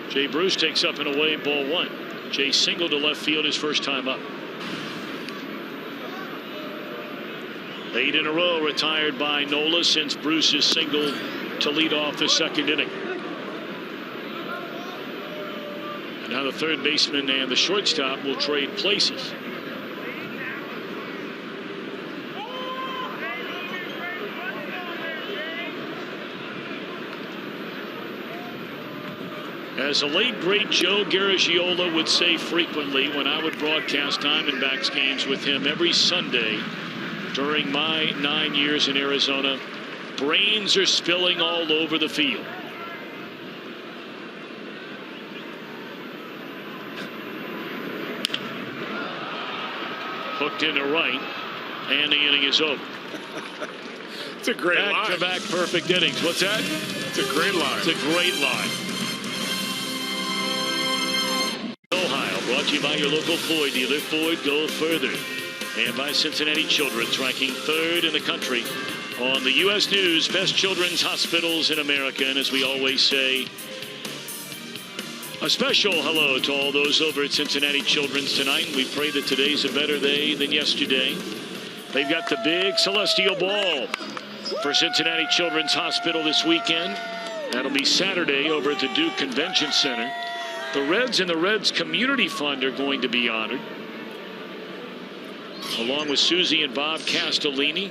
Jay Bruce takes up and away, ball 1. Jay singled to left field his first time up. 8 in a row retired by Nola since Bruce's single to lead off the second inning. And now the third baseman and the shortstop will trade places. As the late, great Joe Garagiola would say frequently when I would broadcast Diamondbacks games with him every Sunday during my 9 years in Arizona, brains are spilling all over the field. Hooked into right, and the inning is over. It's a great line. Back-to-back perfect innings. What's that? It's a great line. It's a great line. Brought to you by your local Ford dealer. Ford, go further. And by Cincinnati Children's, ranking 3rd in the country on the U.S. News Best Children's Hospitals in America. And as we always say, a special hello to all those over at Cincinnati Children's tonight. We pray that today's a better day than yesterday. They've got the big Celestial Ball for Cincinnati Children's Hospital this weekend. That'll be Saturday over at the Duke Convention Center. The Reds and the Reds Community Fund are going to be honored, along with Susie and Bob Castellini.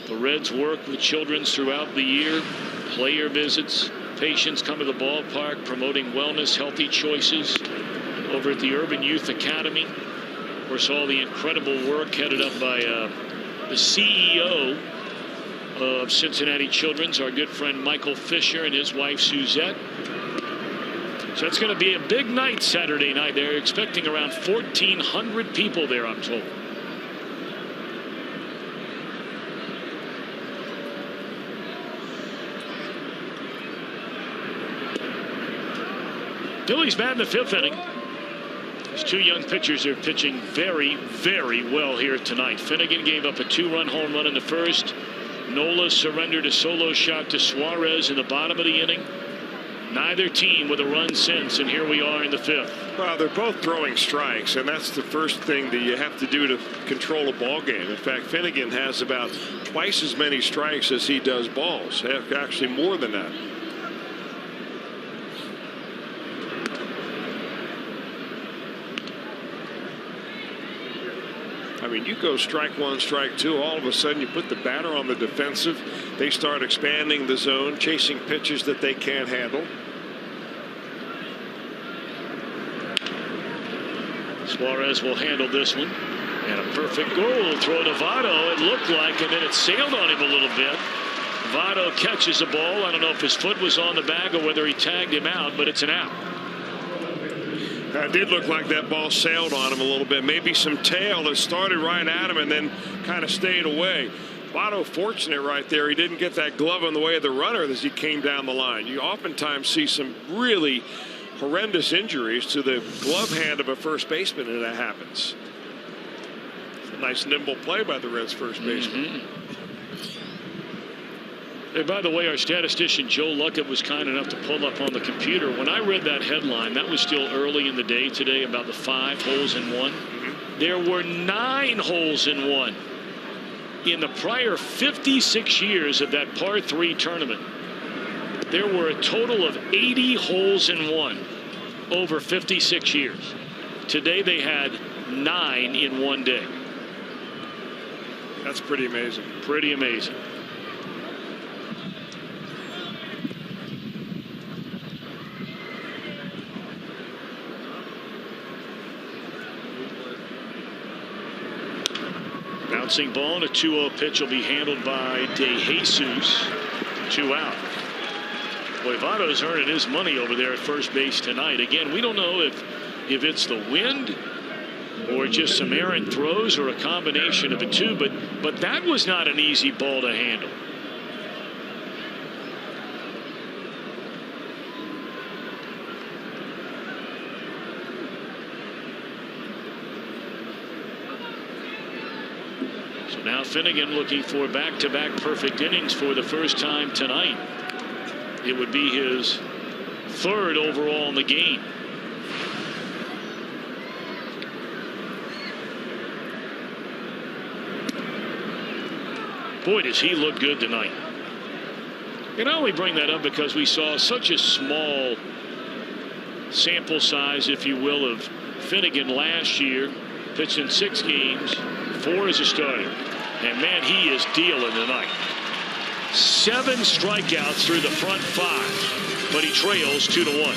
The Reds work with children throughout the year, player visits, patients come to the ballpark, promoting wellness, healthy choices over at the Urban Youth Academy. Of course, all the incredible work headed up by the CEO of Cincinnati Children's, our good friend Michael Fisher, and his wife Suzette. So it's going to be a big night Saturday night. They're expecting around 1,400 people there, I'm told. Phillies bat in the 5th inning. These two young pitchers are pitching very, very well here tonight. Finnegan gave up a 2-run home run in the 1st. Nola surrendered a solo shot to Suarez in the bottom of the inning. Neither team with a run since, and here we are in the 5th. Well, they're both throwing strikes, and that's the first thing that you have to do to control a ball game. In fact, Finnegan has about twice as many strikes as he does balls, actually more than that. I mean, you go strike 1, strike 2, all of a sudden you put the batter on the defensive. They start expanding the zone, chasing pitches that they can't handle. Suarez will handle this one. And a perfect goal throw to Votto, it looked like, and then it sailed on him a little bit. Votto catches the ball. I don't know if his foot was on the bag or whether he tagged him out, but it's an out. It did look like that ball sailed on him a little bit. Maybe some tail that started right at him and then kind of stayed away. Votto fortunate right there. He didn't get that glove in the way of the runner as he came down the line. You oftentimes see some really horrendous injuries to the glove hand of a first baseman, and that happens. It's a nice nimble play by the Reds first baseman. And by the way, our statistician Joe Luckett was kind enough to pull up on the computer. When I read that headline, that was still early in the day today, about the 5 holes in 1. There were 9 holes in 1 in the prior 56 years of that par 3 tournament. There were a total of 80 holes in 1 over 56 years. Today they had 9 in 1 day. That's pretty amazing. Pretty amazing. Bouncing ball and a 2-0 pitch will be handled by De Jesus. 2 out. Boy, Votto's earning his money over there at first base tonight. Again, we don't know if it's the wind or just some errant throws or a combination of the two, but that was not an easy ball to handle. Now Finnegan looking for back-to-back perfect innings for the first time tonight. It would be his 3rd overall in the game. Boy, does he look good tonight. And I only bring that up because we saw such a small sample size, if you will, of Finnegan last year. Pitched in 6 games, 4 as a starter. And man, he is dealing tonight. 7 strikeouts through the front 5, but he trails 2-1.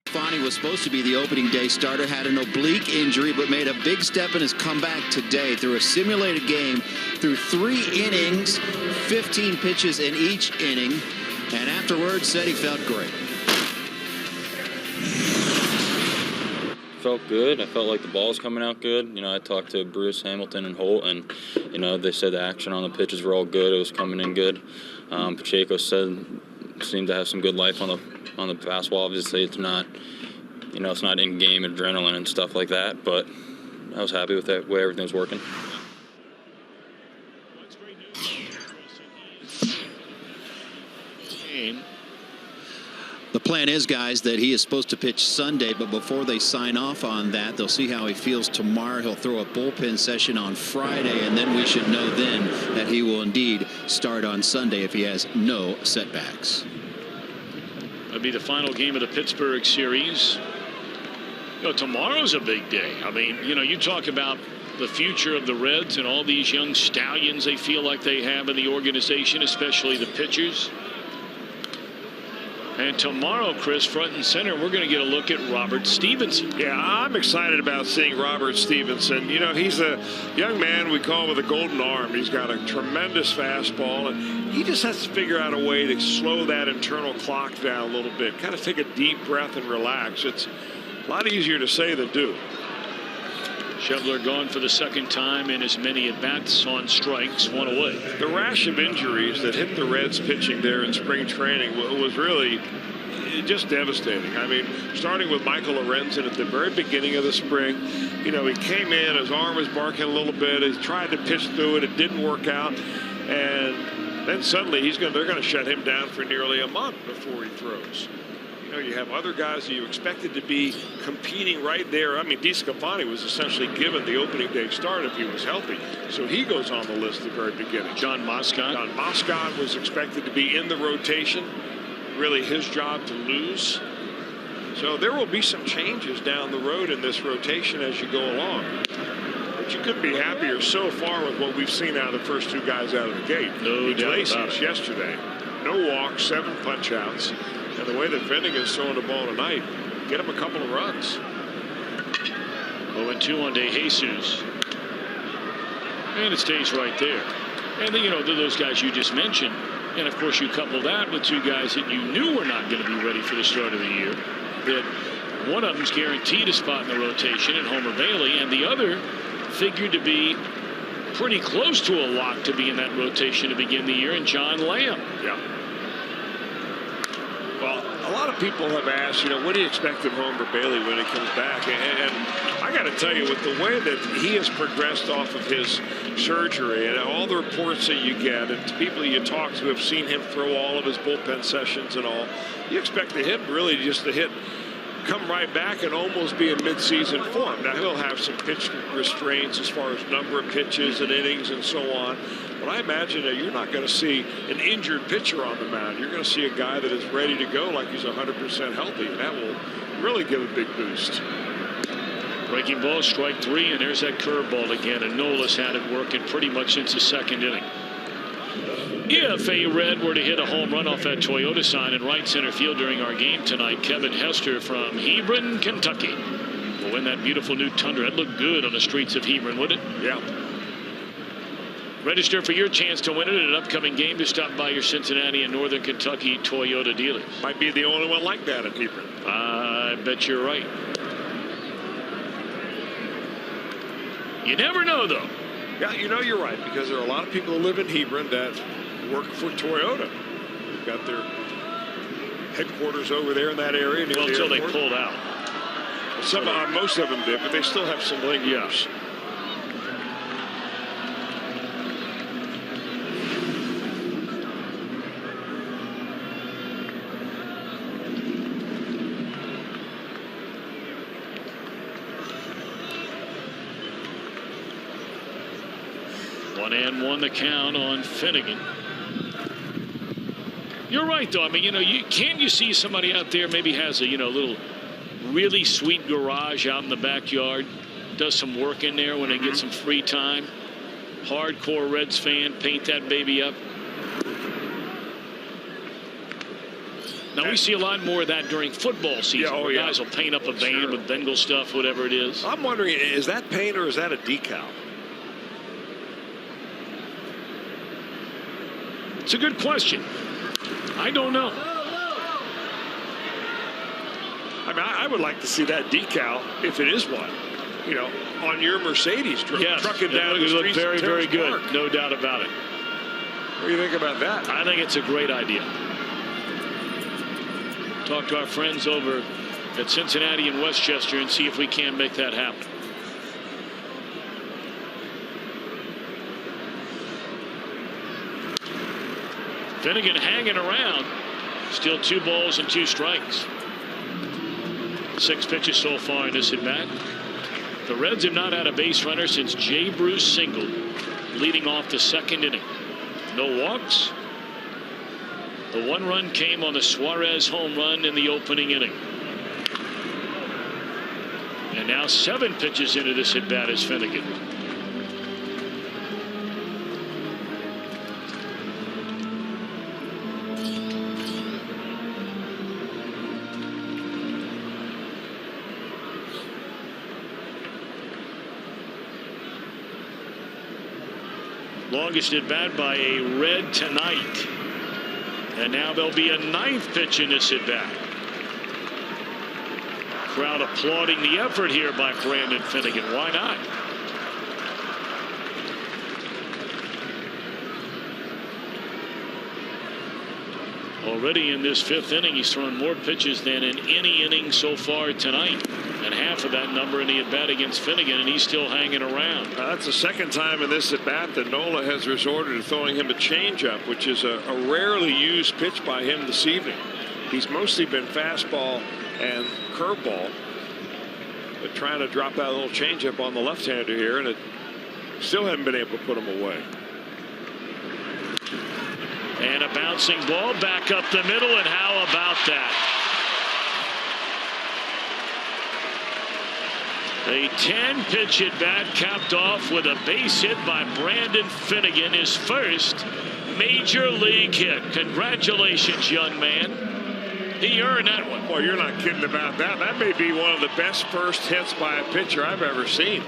Fonny was supposed to be the opening day starter, had an oblique injury, but made a big step in his comeback today through a simulated game, through 3 innings, 15 pitches in each inning, and afterwards said he felt great. Felt good. I felt like the ball was coming out good. You know, I talked to Bruce, Hamilton, and Holt, and you know, they said the action on the pitches were all good. It was coming in good. Pacheco seemed to have some good life on the fastball. Obviously, it's not, you know, it's not in-game adrenaline and stuff like that. But I was happy with the way everything was working. The plan is, guys, that he is supposed to pitch Sunday, but before they sign off on that, they'll see how he feels tomorrow. He'll throw a bullpen session on Friday, and then we should know then that he will indeed start on Sunday if he has no setbacks. That'll be the final game of the Pittsburgh series. You know, tomorrow's a big day. I mean, you know, you talk about the future of the Reds and all these young stallions they feel like they have in the organization, especially the pitchers. And tomorrow, Chris, front and center, we're going to get a look at Robert Stevenson. Yeah, I'm excited about seeing Robert Stevenson. You know, he's a young man we call with a golden arm. He's got a tremendous fastball, and he just has to figure out a way to slow that internal clock down a little bit. Kind of take a deep breath and relax. It's a lot easier to say than do. Schebler gone for the 2nd time in as many at-bats on strikes, 1 away. The rash of injuries that hit the Reds pitching there in spring training was really, just devastating. I mean, starting with Michael Lorenzen at the very beginning of the spring, you know, he came in, his arm was barking a little bit. He tried to pitch through it. It didn't work out. And then suddenly they're going to shut him down for nearly a month before he throws. You know, you have other guys that you expected to be competing right there. I mean, DeSclafani was essentially given the opening day start if he was healthy. So he goes on the list at the very beginning. John Moscott. John Moscott was expected to be in the rotation. Really his job to lose. So there will be some changes down the road in this rotation as you go along. But you couldn't be happier so far with what we've seen out of the first two guys out of the gate. No doubt about it. Yesterday, no walks, 7 punch outs. And the way that Finnegan's throwing the ball tonight, get him a couple of runs. 0-2 on De Jesus. And it stays right there. And then, you know, those guys you just mentioned. And of course, you couple that with two guys that you knew were not going to be ready for the start of the year. That one of them's guaranteed a spot in the rotation in Homer Bailey, and the other figured to be pretty close to a lock to be in that rotation to begin the year, in John Lamb. Yeah. Well, a lot of people have asked, you know, what do you expect of Homer Bailey when he comes back? And I got to tell you, with the way that he has progressed off of his surgery and all the reports that you get and people you talk to have seen him throw all of his bullpen sessions and all, you expect him really just to come right back and almost be in midseason form. Now, he'll have some pitch restraints as far as number of pitches and innings and so on. But I imagine that you're not going to see an injured pitcher on the mound. You're going to see a guy that is ready to go like he's 100% healthy. And that will really give a big boost. Breaking ball, strike 3, and there's that curveball again. And Nola's had it working pretty much since the second inning. If a Red were to hit a home run off that Toyota sign in right center field during our game tonight, Kevin Hester from Hebron, Kentucky will win that beautiful new Tundra. That'd look good on the streets of Hebron, wouldn't it? Yeah. Register for your chance to win it at an upcoming game. To stop by your Cincinnati and Northern Kentucky Toyota dealers. Might be the only one like that in Hebron. I bet you're right. You never know, though. Yeah, you know you're right, because there are a lot of people who live in Hebron that work for Toyota. They've got their headquarters over there in that area. Well, until they pulled out. Most of them did, but they still have some lingers. Yes. And 1 the count on Finnegan. You're right, though. I mean, you know, can't you see somebody out there maybe has a, you know, little really sweet garage out in the backyard, does some work in there when they get some free time. Hardcore Reds fan, paint that baby up. Now, we see a lot more of that during football season. Yeah, where guys will paint up a van with Bengal stuff, whatever it is. I'm wondering, is that paint or is that a decal? It's a good question. I don't know. I mean, I would like to see that decal, if it is one, you know, on your Mercedes trucking down the streets. It look very, very good. Park. No doubt about it. What do you think about that? I think it's a great idea. Talk to our friends over at Cincinnati and Westchester and see if we can make that happen. Finnegan hanging around. Still 2 balls and 2 strikes. 6 pitches so far in this at bat. The Reds have not had a base runner since Jay Bruce singled, leading off the second inning. No walks. The 1 run came on the Suarez home run in the opening inning. And now 7 pitches into this at bat is Finnegan. Longest at bat by a Red tonight. And now there'll be a 9th pitch in this at bat. Crowd applauding the effort here by Brandon Finnegan. Why not? Already in this 5th inning, he's thrown more pitches than in any inning so far tonight. And half of that number in the at-bat against Finnegan, and he's still hanging around. That's the second time in this at-bat that Nola has resorted to throwing him a changeup, which is a rarely used pitch by him this evening. He's mostly been fastball and curveball, but trying to drop that little changeup on the left-hander here, and it still haven't been able to put him away. And a bouncing ball back up the middle, and how about that? A 10-pitch at-bat capped off with a base hit by Brandon Finnegan, his first major league hit. Congratulations, young man. He earned that one. Well, you're not kidding about that. That may be one of the best first hits by a pitcher I've ever seen.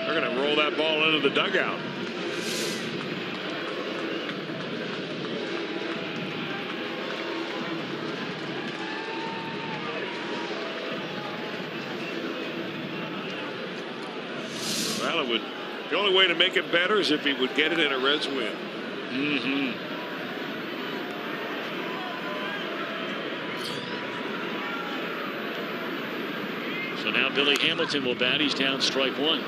They're going to roll that ball into the dugout. Well, it would. The only way to make it better is if he would get it in a Reds win. So now Billy Hamilton will bat. He's down strike one.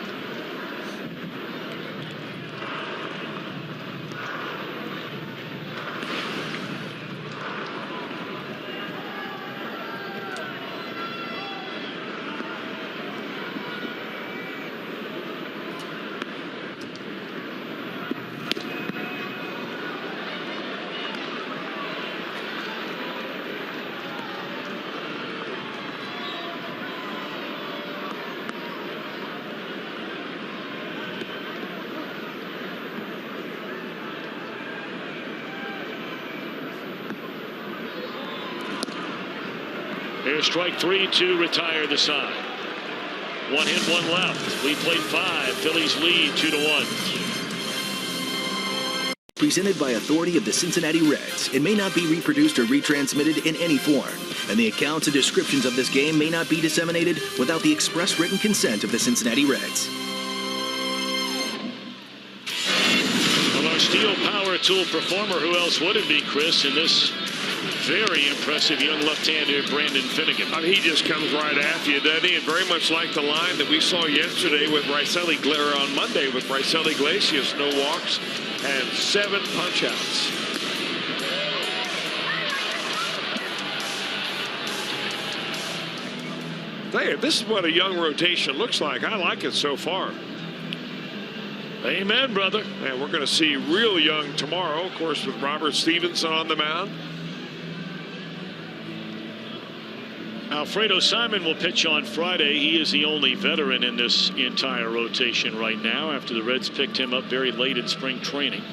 There's strike three to retire the side. One hit, one left. We played 5. Phillies lead 2-1. Presented by authority of the Cincinnati Reds. It may not be reproduced or retransmitted in any form, and the accounts and descriptions of this game may not be disseminated without the express written consent of the Cincinnati Reds. Well, our steel power tool performer, who else would it be, Chris, in this very impressive young left-hander Brandon Finnegan. I mean, he just comes right after you, doesn't he? And very much like the line that we saw yesterday with on Monday with Raisel Iglesias, no walks and 7 punch-outs. Tell you, this is what a young rotation looks like. I like it so far. Amen, brother. And we're going to see real young tomorrow, of course, with Robert Stevenson on the mound. Alfredo Simon will pitch on Friday. He is the only veteran in this entire rotation right now after the Reds picked him up very late in spring training.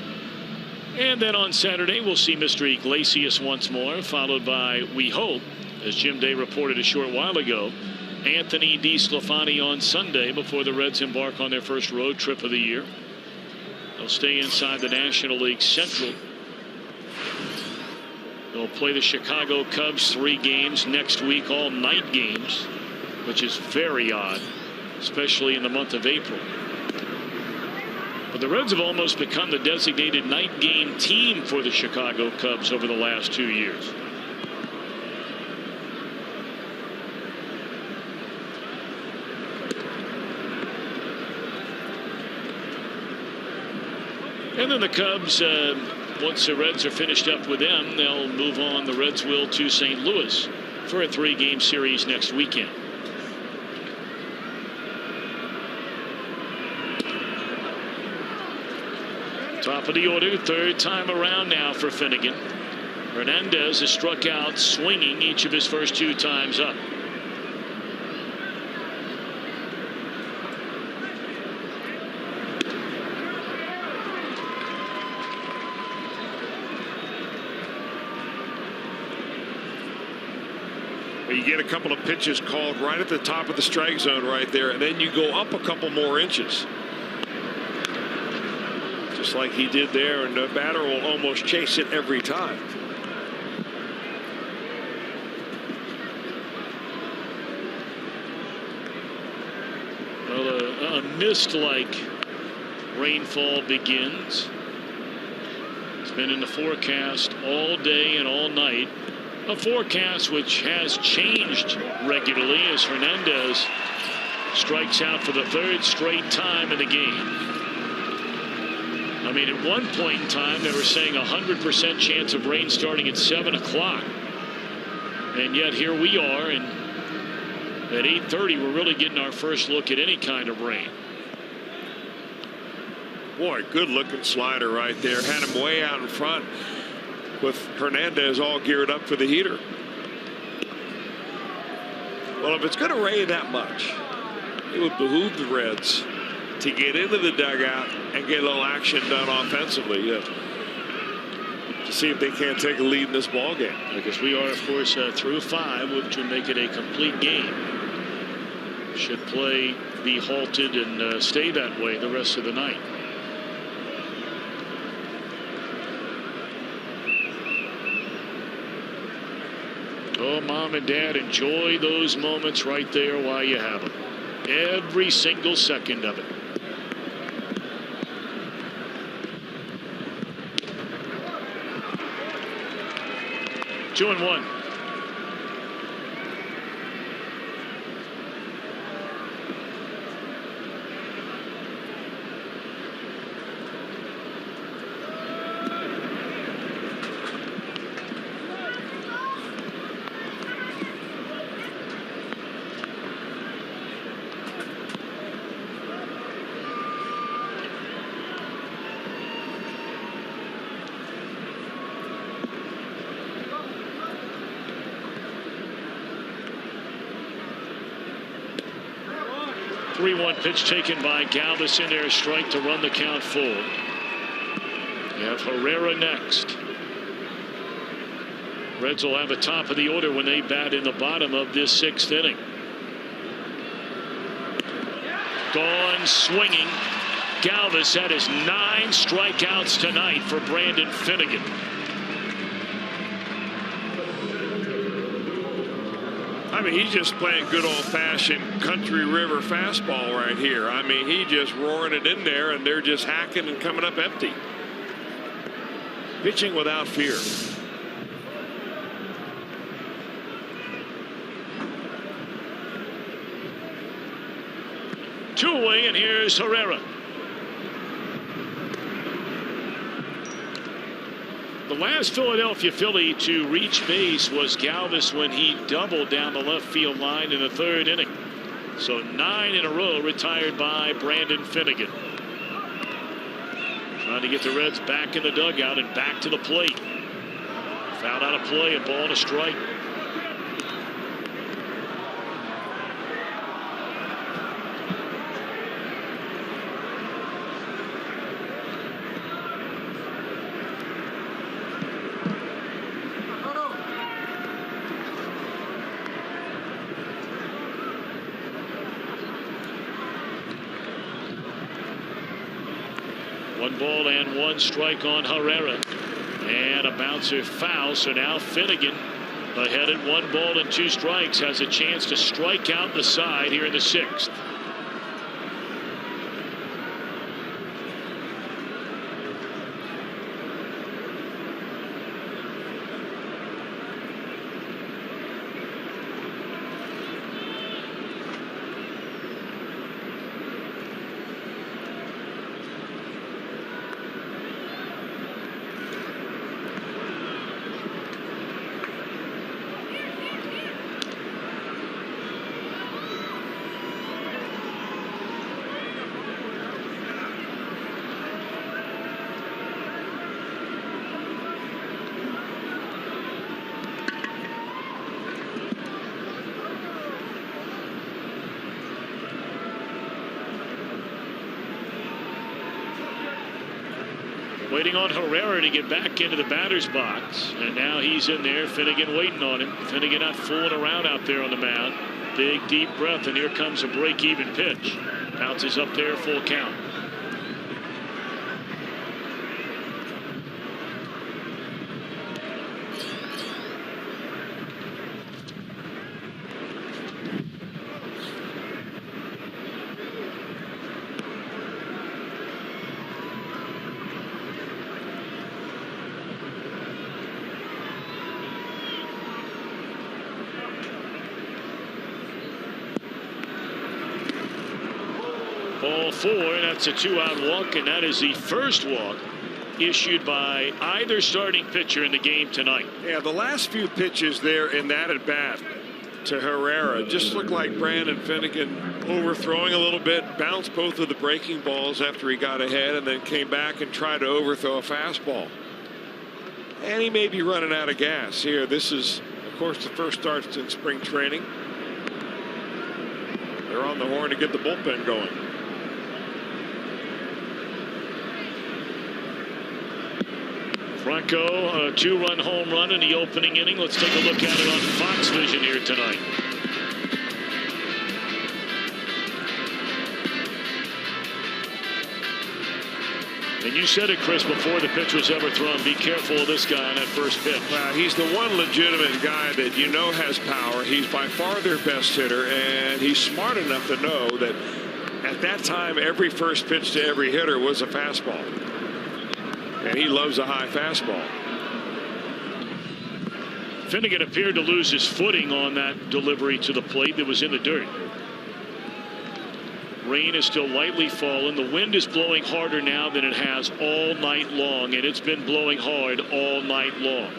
And then on Saturday, we'll see Mr. Iglesias once more, followed by, we hope, as Jim Day reported a short while ago, Anthony DeSclafani on Sunday before the Reds embark on their first road trip of the year. They'll stay inside the National League Central. They'll play the Chicago Cubs 3 games next week, all night games, which is very odd, especially in the month of April. But the Reds have almost become the designated night game team for the Chicago Cubs over the last 2 years. And then the Cubs, once the Reds are finished up with them, they'll move on. The Reds will to St. Louis for a 3-game series next weekend. Top of the order, 3rd time around now for Finnegan. Hernandez has struck out swinging each of his first 2 times up. You get a couple of pitches called right at the top of the strike zone right there, and then you go up a couple more inches. Just like he did there, and the batter will almost chase it every time. Well, a mist-like rainfall begins. It's been in the forecast all day and all night. A forecast which has changed regularly as Hernandez strikes out for the third straight time in the game. I mean, at one point in time, they were saying 100% chance of rain starting at 7 o'clock. And yet here we are, and at 8:30, we're really getting our first look at any kind of rain. Boy, good looking slider right there. Had him way out in front with Hernandez all geared up for the heater. Well, if it's going to rain that much, it would behoove the Reds to get into the dugout and get a little action done offensively to see if they can't take a lead in this ball game. Because we are, of course, through 5, which would make it a complete game. Should play be halted and stay that way the rest of the night. Oh, Mom and Dad, enjoy those moments right there while you have them. Every single second of it. Two and one. One pitch taken by Galvis in there, strike to run the count full. You have Herrera next. Reds will have the top of the order when they bat in the bottom of this 6th inning. Gone swinging. Galvis had his 9 strikeouts tonight for Brandon Finnegan. I mean, he's just playing good old-fashioned Country River fastball right here. I mean, he just roaring it in there, and they're just hacking and coming up empty. Pitching without fear. Two away, and here's Herrera. The last Philadelphia Philly to reach base was Galvis when he doubled down the left field line in the 3rd inning. So 9 in a row retired by Brandon Finnegan. Trying to get the Reds back in the dugout and back to the plate. Fouled out of play, a ball and a strike. Ball and 1 strike on Herrera, and a bouncer foul. So now Finnegan, ahead at 1 ball and 2 strikes, has a chance to strike out the side here in the 6th. Waiting on Herrera to get back into the batter's box. And now he's in there. Finnegan waiting on him. Finnegan not fooling around out there on the mound. Big deep breath, and here comes a break-even pitch. Bounces up there, full count. Ball 4, that's a 2-out walk, and that is the first walk issued by either starting pitcher in the game tonight. Yeah, the last few pitches there in that at bat to Herrera just looked like Brandon Finnegan overthrowing a little bit, bounced both of the breaking balls after he got ahead, and then came back and tried to overthrow a fastball. And he may be running out of gas here. This is, of course, the first start in spring training. They're on the horn to get the bullpen going. Franco, a 2-run home run in the opening inning. Let's take a look at it on Fox Vision here tonight. And you said it, Chris, before the pitch was ever thrown. Be careful of this guy on that first pitch. Well, he's the one legitimate guy that you know has power. He's by far their best hitter, and he's smart enough to know that at that time, every first pitch to every hitter was a fastball. And he loves a high fastball. Finnegan appeared to lose his footing on that delivery to the plate that was in the dirt. Rain is still lightly falling. The wind is blowing harder now than it has all night long, and it's been blowing hard all night long.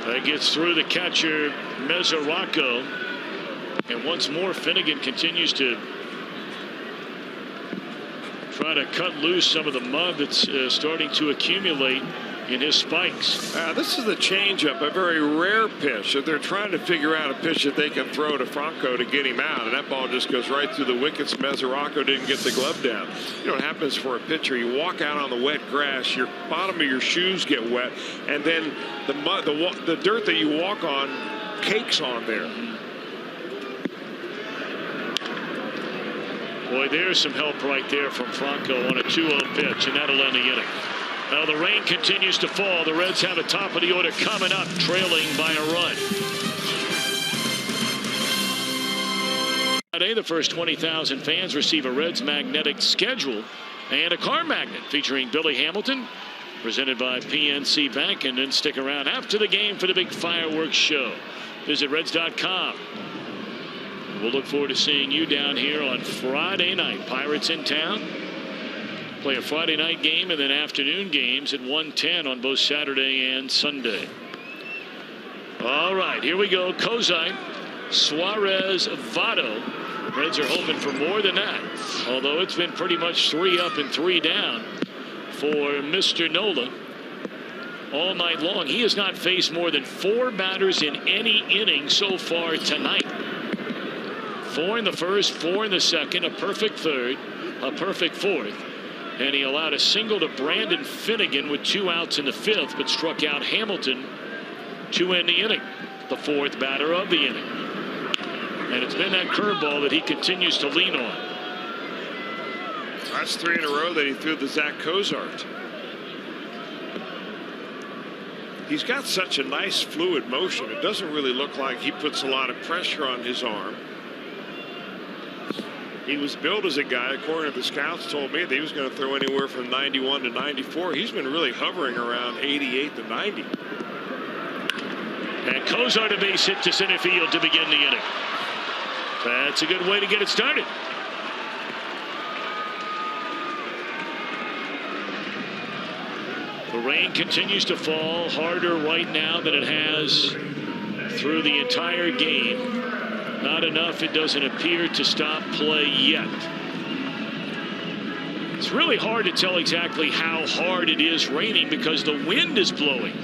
That gets through the catcher, Mesoraco. And once more, Finnegan continues to try to cut loose some of the mud that's starting to accumulate in his spikes. This is the changeup, a very rare pitch that they're trying to figure out a pitch that they can throw to Franco to get him out, and that ball just goes right through the wickets. Mesoraco didn't get the glove down. You know what happens for a pitcher? You walk out on the wet grass, your bottom of your shoes get wet, and then the mud, the dirt that you walk on cakes on there. Boy, there's some help right there from Franco on a 2-0 pitch, and that'll end the inning. Now the rain continues to fall. The Reds have a top of the order coming up, trailing by a run. Today, the first 20,000 fans receive a Reds magnetic schedule and a car magnet featuring Billy Hamilton, presented by PNC Bank. And then stick around after the game for the big fireworks show. Visit Reds.com. We'll look forward to seeing you down here on Friday night. Pirates in town. Play a Friday night game and then afternoon games at 1:10 on both Saturday and Sunday. All right, here we go. Kozai, Suarez, Votto. Reds are hoping for more than that, although it's been pretty much 3 up and 3 down for Mr. Nola all night long. He has not faced more than 4 batters in any inning so far tonight. 4 in the first, 4 in the second, a perfect third, a perfect fourth. And he allowed a single to Brandon Finnegan with 2 outs in the 5th, but struck out Hamilton to end the inning, the 4th batter of the inning. And it's been that curveball that he continues to lean on. That's 3 in a row that he threw to Zach Cozart. He's got such a nice fluid motion. It doesn't really look like he puts a lot of pressure on his arm. He was billed as a guy, according to the scouts, told me that he was going to throw anywhere from 91 to 94. He's been really hovering around 88 to 90. And Cozart a base hit to center field to begin the inning. That's a good way to get it started. The rain continues to fall harder right now than it has through the entire game. Not enough, it doesn't appear, to stop play yet. It's really hard to tell exactly how hard it is raining because the wind is blowing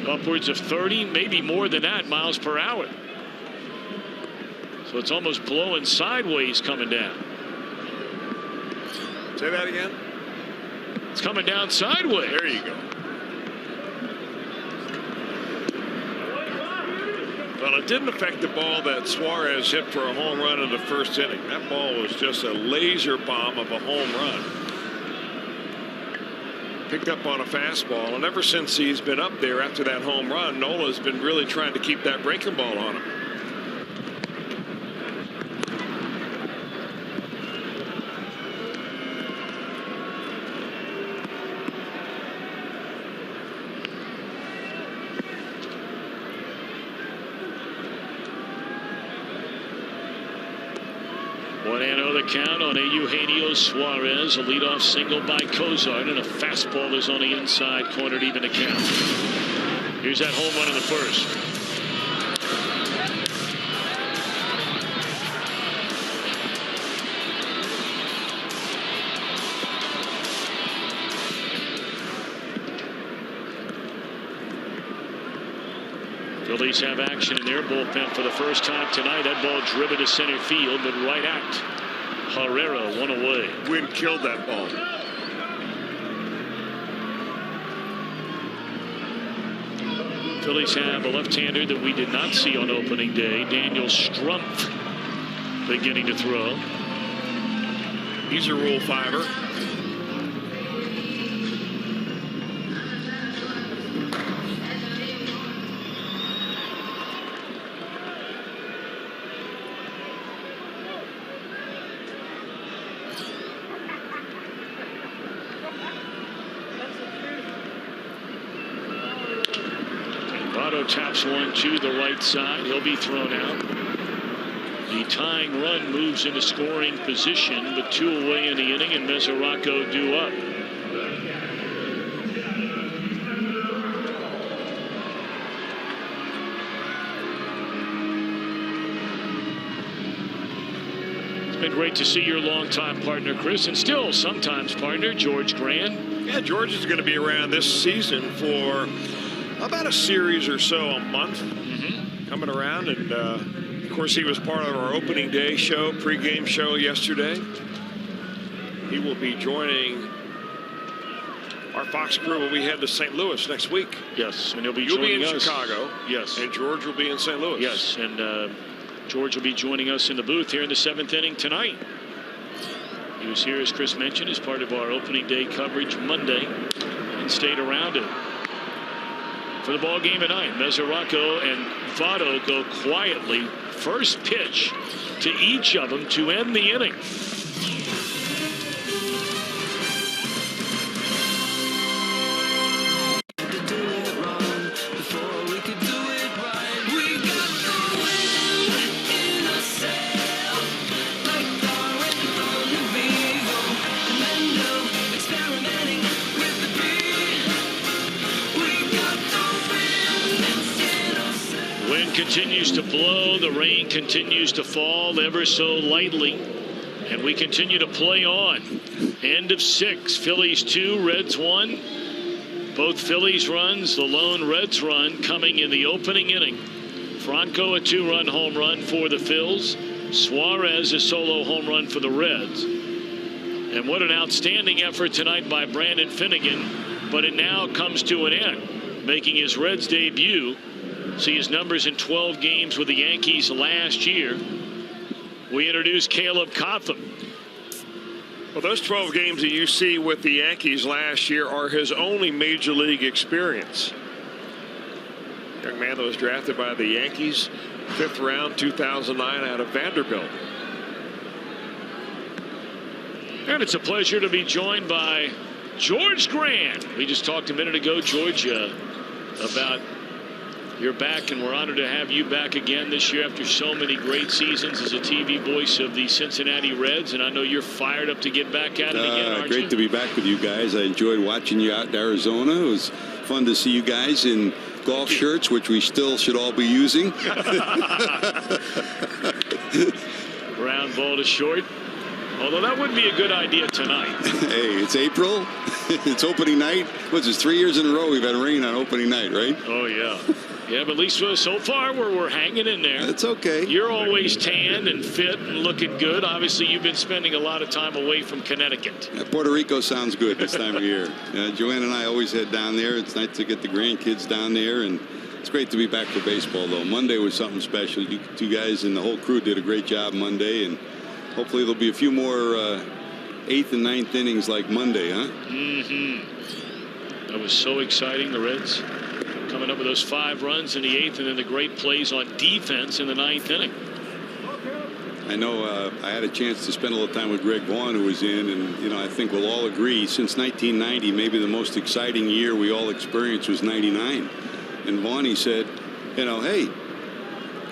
upwards of 30, maybe more than that, miles per hour. So it's almost blowing sideways coming down. Say that again? It's coming down sideways. There you go. Well, it didn't affect the ball that Suarez hit for a home run in the first inning. That ball was just a laser bomb of a home run. Picked up on a fastball, and ever since he's been up there after that home run, Nola's been really trying to keep that breaking ball on him. count on a Eugenio Suarez. A leadoff single by Cozart, and a fastball is on the inside corner to even the count. Here's that home run in the first. Phillies have action in their bullpen for the first time tonight. That ball driven to center field, but right out. Herrera one away. Wind killed that ball. Phillies have a left-hander that we did not see on opening day. Daniel Strumpf beginning to throw. He's a Rule 5er. Taps one to the right side. He'll be thrown out. The tying run moves into scoring position, but 2 away in the inning, and Mesoraco due up. It's been great to see your longtime partner, Chris, and still sometimes partner, George Grand. Yeah, George is going to be around this season for about a series or so a month, coming around, and of course he was part of our opening day show, pregame show yesterday. He will be joining our Fox crew when we head to St. Louis next week. Yes, and he'll be You'll joining be in us. Chicago. Yes, and George will be in St. Louis. Yes, and George will be joining us in the booth here in the 7th inning tonight. He was here, as Chris mentioned, as part of our opening day coverage Monday, and stayed around it. For the ball game tonight, Mesoraco and Votto go quietly. First pitch to each of them to end the inning. Continues to blow, the rain continues to fall ever so lightly, and we continue to play on. End of 6, Phillies 2, Reds 1. Both Phillies runs, the lone Reds run coming in the opening inning. Franco a 2-run home run for the Phils. Suarez a solo home run for the Reds. And what an outstanding effort tonight by Brandon Finnegan, but it now comes to an end, making his Reds debut. See his numbers in 12 games with the Yankees last year. We introduce Caleb Cotham. Well, those 12 games that you see with the Yankees last year are his only major league experience. Young man that was drafted by the Yankees, 5th round, 2009, out of Vanderbilt. And it's a pleasure to be joined by George Grand. We just talked a minute ago, George, about you're back, and we're honored to have you back again this year after so many great seasons as a TV voice of the Cincinnati Reds, and I know you're fired up to get back at it again, aren't great you? to be back with you guys. I enjoyed watching you out in Arizona. It was fun to see you guys in golf shirts, which we still should all be using. Ground ball to short. Although that wouldn't be a good idea tonight. Hey, it's April. It's opening night. What's this, 3 years in a row we've had rain on opening night, right? Oh, yeah. Yeah, but at least so far we're hanging in there. It's okay. You're always tanned and fit and looking good. Obviously, you've been spending a lot of time away from Connecticut. Puerto Rico sounds good this time of year. Joanne and I always head down there. It's nice to get the grandkids down there, and it's great to be back for baseball, though. Monday was something special. You two guys and the whole crew did a great job Monday, and hopefully there'll be a few more 8th and 9th innings like Monday, huh? That was so exciting. The Reds coming up with those 5 runs in the 8th, and then the great plays on defense in the 9th inning. I know I had a chance to spend a little time with Greg Vaughn, who was in, and I think we'll all agree since 1990, maybe the most exciting year we all experienced was '99. And Vaughn, he said, hey,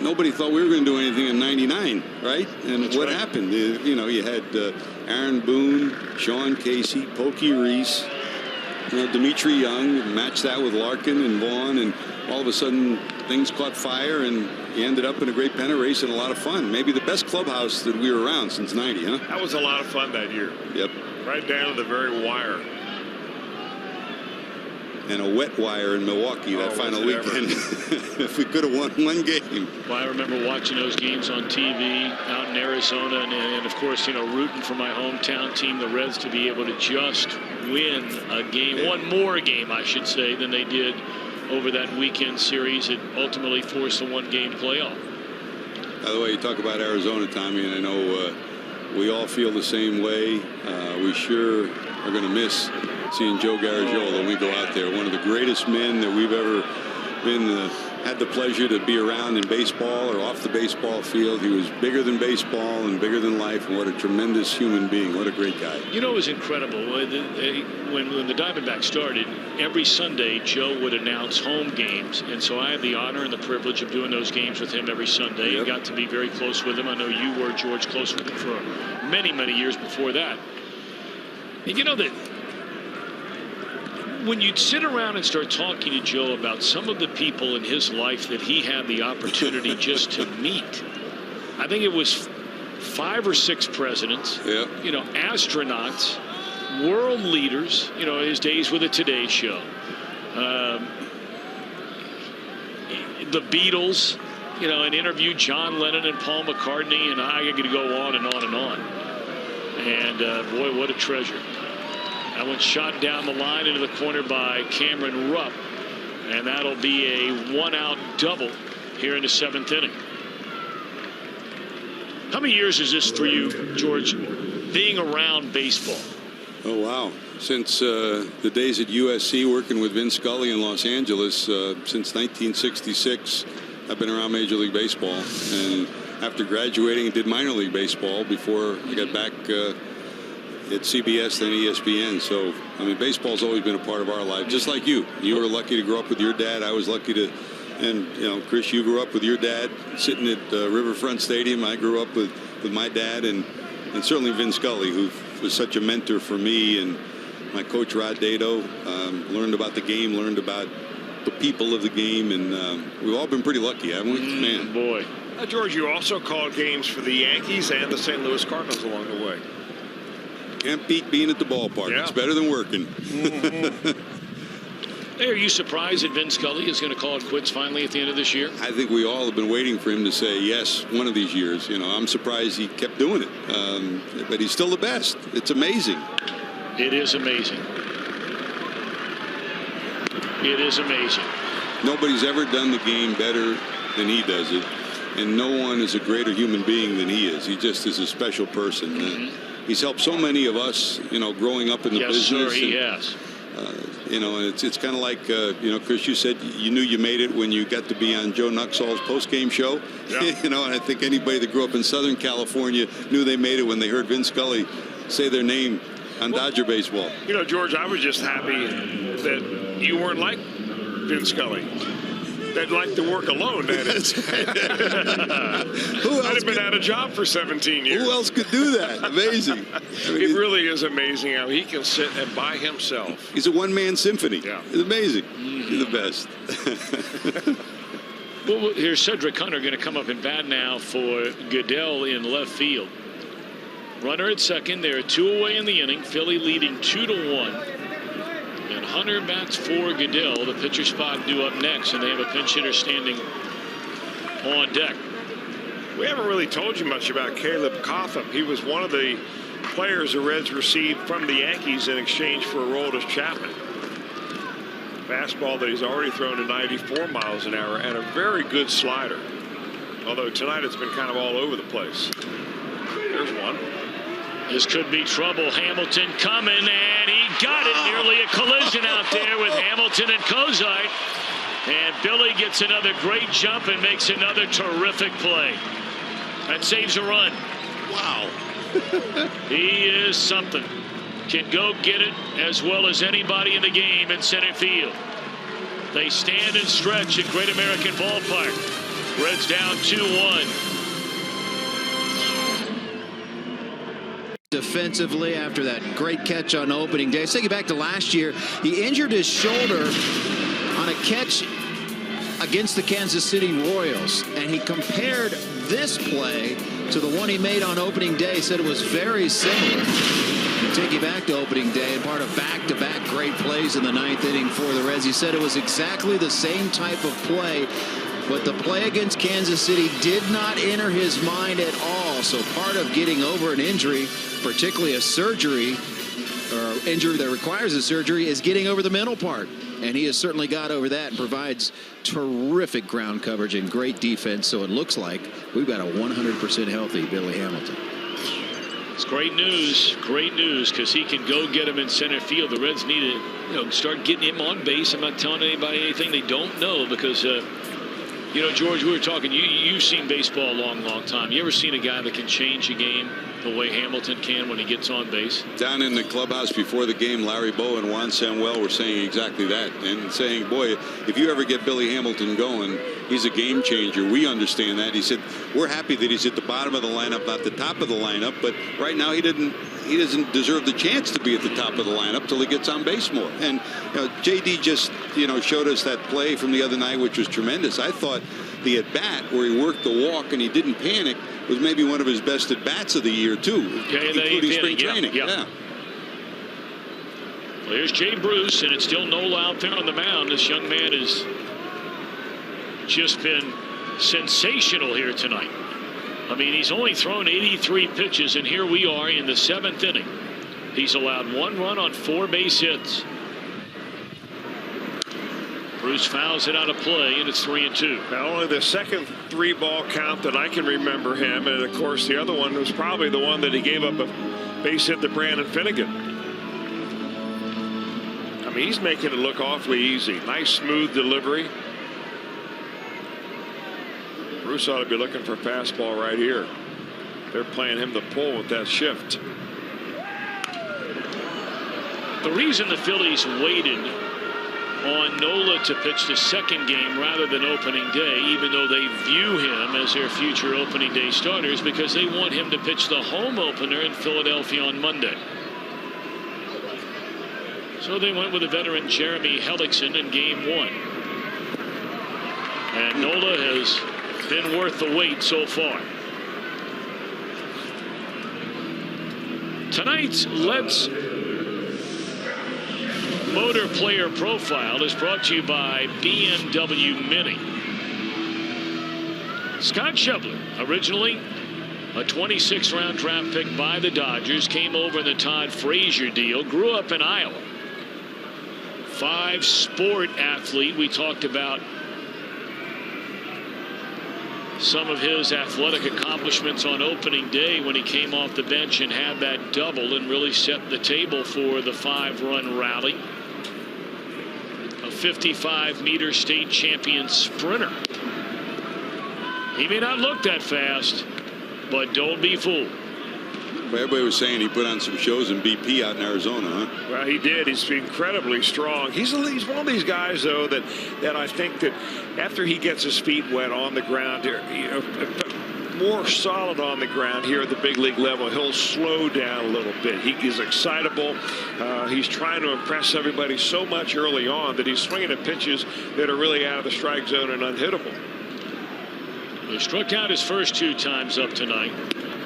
nobody thought we were going to do anything in '99, right? And that's what happened? You know, you had Aaron Boone, Sean Casey, Pokey Reese, Dimitri Young, matched that with Larkin and Vaughn, and all of a sudden things caught fire, and you ended up in a great pennant race and a lot of fun. Maybe the best clubhouse that we were around since '90, huh? That was a lot of fun that year. Yep. Right down to the very wire. And a wet wire in Milwaukee that final weekend. If we could have won one game. Well, I remember watching those games on TV out in Arizona, and of course, you know, rooting for my hometown team, the Reds, to be able to just win a game, one more game, I should say, than they did over that weekend series. It ultimately forced a one-game playoff. By the way, you talk about Arizona, Tommy, and I know we all feel the same way. We sure are going to miss seeing Joe Garagiola when we go out there. One of the greatest men that we've ever had the pleasure to be around in baseball or off the baseball field. He was bigger than baseball and bigger than life, and what a tremendous human being. What a great guy. You know, it was incredible. When the Diamondbacks started, every Sunday Joe would announce home games, and so I had the honor and the privilege of doing those games with him every Sunday. And got to be very close with him. I know you were, George, close with him for many, many years before that. And you know that when you'd sit around and start talking to Joe about some of the people in his life that he had the opportunity just to meet, I think it was 5 or 6 presidents, you know, astronauts, world leaders, you know, his days with the Today Show, the Beatles, you know, and interviewed John Lennon and Paul McCartney, and I could go on and on and on. And boy, what a treasure. That one shot down the line into the corner by Cameron Rupp, and that'll be a 1-out double here in the 7th inning. How many years is this for you, George, being around baseball? Oh, wow. Since the days at USC working with Vin Scully in Los Angeles, since 1966, I've been around Major League Baseball. And after graduating, I did minor league baseball before I got back at CBS, then ESPN. So, I mean, baseball's always been a part of our life, just like you. You were lucky to grow up with your dad. I was lucky to, and, you know, Chris, you grew up with your dad sitting at Riverfront Stadium. I grew up with my dad, and certainly Vin Scully, who was such a mentor for me, and my coach, Rod Dato. Learned about the game, learned about the people of the game, and we've all been pretty lucky, haven't we? Man. Boy. George, you also called games for the Yankees and the St. Louis Cardinals along the way. Can't beat being at the ballpark. It's better than working. Hey, are you surprised that Vin Scully is going to call it quits finally at the end of this year? I think we all have been waiting for him to say yes one of these years. You know, I'm surprised he kept doing it. But he's still the best. It's amazing. It is amazing. It is amazing. Nobody's ever done the game better than he does it. And no one is a greater human being than he is. He just is a special person. He's helped so many of us, you know, growing up in the business. Yes, sir, he has. You know, and it's kind of like, you know, Chris, you said you knew you made it when you got to be on Joe Nuxall's post-game show. You know, and I think anybody that grew up in Southern California knew they made it when they heard Vin Scully say their name on Dodger baseball. You know, George, I was just happy that you weren't like Vin Scully. That liked to work alone, that is. I'd have been out of job for 17 years. Who else could do that? Amazing. I mean, it really is amazing how he can sit and by himself. He's a one-man symphony. It's amazing. He's the best. Well, here's Cedric Hunter going to come up and bat now for Goodell in left field. Runner at second. There are 2 away in the inning. Philly leading 2-1. And Hunter bats for Goodell. The pitcher spot due up next, and they have a pinch hitter standing on deck. We haven't really told you much about Caleb Cotham. He was one of the players the Reds received from the Yankees in exchange for Aroldis Chapman. Fastball that he's already thrown to 94 miles an hour, and a very good slider. Although tonight it's been kind of all over the place. There's one. This could be trouble. Hamilton coming, and he got it. Nearly a collision out there with Hamilton and Cozart. And Billy gets another great jump and makes another terrific play. That saves a run. Wow. He is something. Can go get it as well as anybody in the game in center field. They stand and stretch at Great American Ballpark. Reds down 2-1. Defensively after that great catch on opening day. Let's take it back to last year. He injured his shoulder on a catch against the Kansas City Royals, and he compared this play to the one he made on opening day. He said it was very similar. We'll take you back to opening day and part of back-to-back great plays in the ninth inning for the Reds. He said it was exactly the same type of play, but the play against Kansas City did not enter his mind at all. So part of getting over an injury, particularly a surgery or injury that requires a surgery, is getting over the mental part. And he has certainly got over that and provides terrific ground coverage and great defense. So it looks like we've got a 100% healthy Billy Hamilton. It's great news, because he can go get him in center field. The Reds need to, start getting him on base. I'm not telling anybody anything they don't know, because, George, we were talking. You've seen baseball a long time. You ever seen a guy that can change a game the way Hamilton can when he gets on base? Down in the clubhouse before the game, Larry Bowe and Juan Samuel were saying exactly that, and saying, boy, if you ever get Billy Hamilton going, he's a game changer. We understand that. He said, we're happy that he's at the bottom of the lineup, not the top of the lineup, but right now he doesn't deserve the chance to be at the top of the lineup till he gets on base more. And JD just showed us that play from the other night, which was tremendous. I thought the at bat where he worked the walk and he didn't panic was maybe one of his best at bats of the year too, including spring training. Yeah. Well, here's Jay Bruce, and it's still Nola out there on the mound. This young man has just been sensational here tonight. I mean, he's only thrown 83 pitches, and here we are in the 7th inning. He's allowed 1 run on 4 base hits. Bruce fouls it out of play, and it's 3-2. Now, only the second 3-ball count that I can remember him, and of course the other one was probably the one that he gave up a base hit to Brandon Finnegan. I mean, he's making it look awfully easy. Nice smooth delivery. Bruce ought to be looking for a fastball right here. They're playing him the pull with that shift. The reason the Phillies waited on Nola to pitch the second game rather than opening day, even though they view him as their future opening day starters, because they want him to pitch the home opener in Philadelphia on Monday. So they went with the veteran Jeremy Hellickson in game 1. And Nola has been worth the wait so far. Tonight's Let's Motor Player Profile is brought to you by BMW Mini. Scott Schebler, originally a 26th round draft pick by the Dodgers, came over in the Todd Frazier deal, grew up in Iowa. 5-sport athlete. We talked about some of his athletic accomplishments on opening day when he came off the bench and had that double and really set the table for the 5-run rally. A 55-meter state champion sprinter. He may not look that fast, but don't be fooled. Everybody was saying he put on some shows in BP out in Arizona, huh? Well, he did. He's incredibly strong. He's one of these guys, though, that I think that after he gets his feet wet on the ground, more solid on the ground here at the big league level, he'll slow down a little bit. He is excitable. He's trying to impress everybody so much early on that he's swinging at pitches that are really out of the strike zone and unhittable. He struck out his first 2 times up tonight.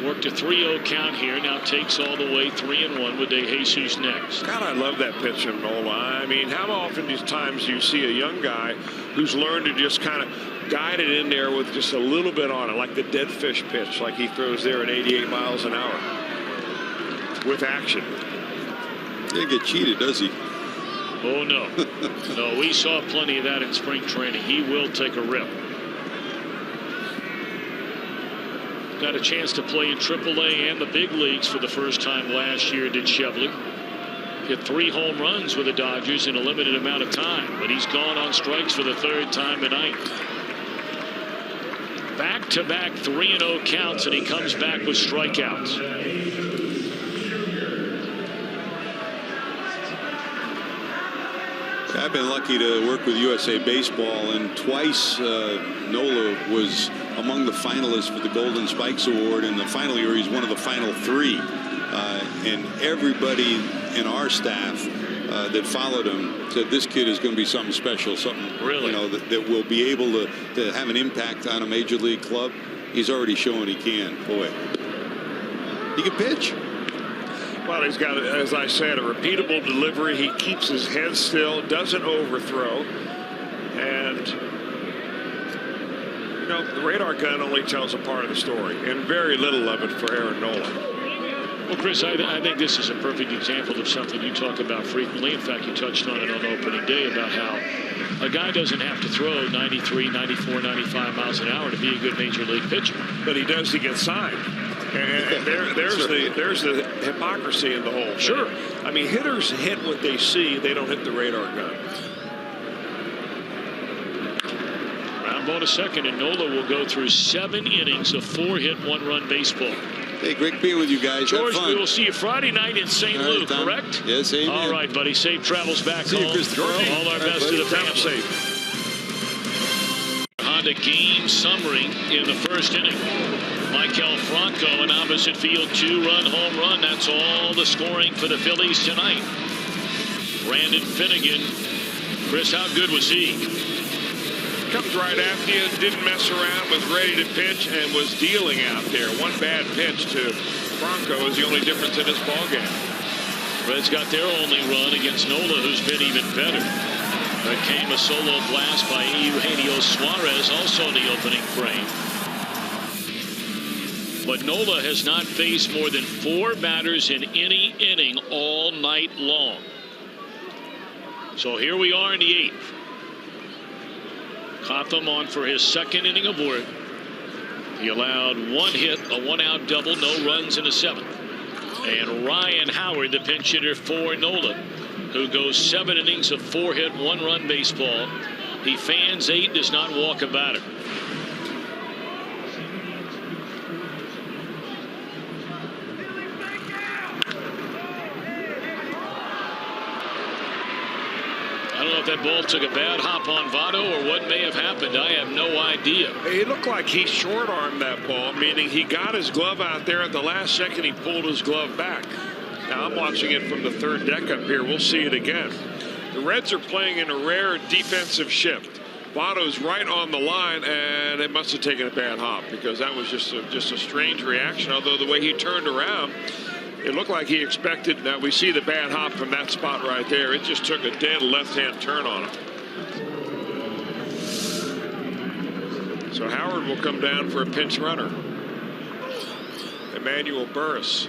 Worked a 3-0 count here. Now takes all the way 3-1 with De Jesus next. God, I love that pitch from Nola. I mean, how often these times do you see a young guy who's learned to just kind of guide it in there with just a little bit on it, like the dead fish pitch, like he throws there at 88 miles an hour with action. He didn't get cheated, does he? Oh, no. No, we saw plenty of that in spring training. He will take a rip. Got a chance to play in AAA and the big leagues for the first time last year, did Schebler. Hit 3 home runs with the Dodgers in a limited amount of time, but he's gone on strikes for the 3rd time tonight. Back-to-back 3-0 counts, and he comes back with strikeouts. I've been lucky to work with USA Baseball, and twice Nola was among the finalists for the Golden Spikes Award. In the final year, he's one of the final 3. And everybody in our staff that followed him said this kid is going to be something special, something that will be able to have an impact on a major league club. He's already shown he can. Boy, he can pitch. Well, he's got, as I said, a repeatable delivery. He keeps his head still, doesn't overthrow. And, the radar gun only tells a part of the story, and very little of it for Aaron Nola. Well, Chris, I think this is a perfect example of something you talk about frequently. In fact, you touched on it on opening day about how a guy doesn't have to throw 93, 94, 95 miles an hour to be a good major league pitcher. But he does to get signed. And there's the hypocrisy in the whole thing. Sure. I mean, hitters hit what they see. They don't hit the radar gun. Ground ball to second, and Nola will go through 7 innings of 4-hit, 1-run baseball. Hey, great being with you guys. George, we will see you Friday night in St. Louis, Tom. correct? Yes, amen. All right, buddy. Safe travels back See you, home. Christopher. All our best to the family. Safe. Honda game summary in the first inning. Michael Franco, an opposite field 2-run home run. That's all the scoring for the Phillies tonight. Brandon Finnegan. Chris, how good was he? Comes right after you, didn't mess around, was ready to pitch, and was dealing out there. One bad pitch to Franco is the only difference in this ballgame. Reds got their only run against Nola, who's been even better. There came a solo blast by Eugenio Suarez, also in the opening frame. But Nola has not faced more than 4 batters in any inning all night long. So here we are in the 8th. Cotham on for his 2nd inning of work. He allowed 1 hit, a 1-out double, no runs in the 7th. And Ryan Howard, the pinch hitter for Nola, who goes 7 innings of 4-hit, 1-run baseball. He fans 8, does not walk a batter. I don't know if that ball took a bad hop on Votto or what may have happened. I have no idea. It looked like he short-armed that ball, meaning he got his glove out there at the last second. He pulled his glove back. Now I'm watching it from the 3rd deck up here. We'll see it again. The Reds are playing in a rare defensive shift. Votto's right on the line, and it must have taken a bad hop because that was just a strange reaction. Although the way he turned around, it looked like he expected. Now we see the bad hop from that spot right there. It just took a dead left-hand turn on him. So Howard will come down for a pinch runner. Emmanuel Burris.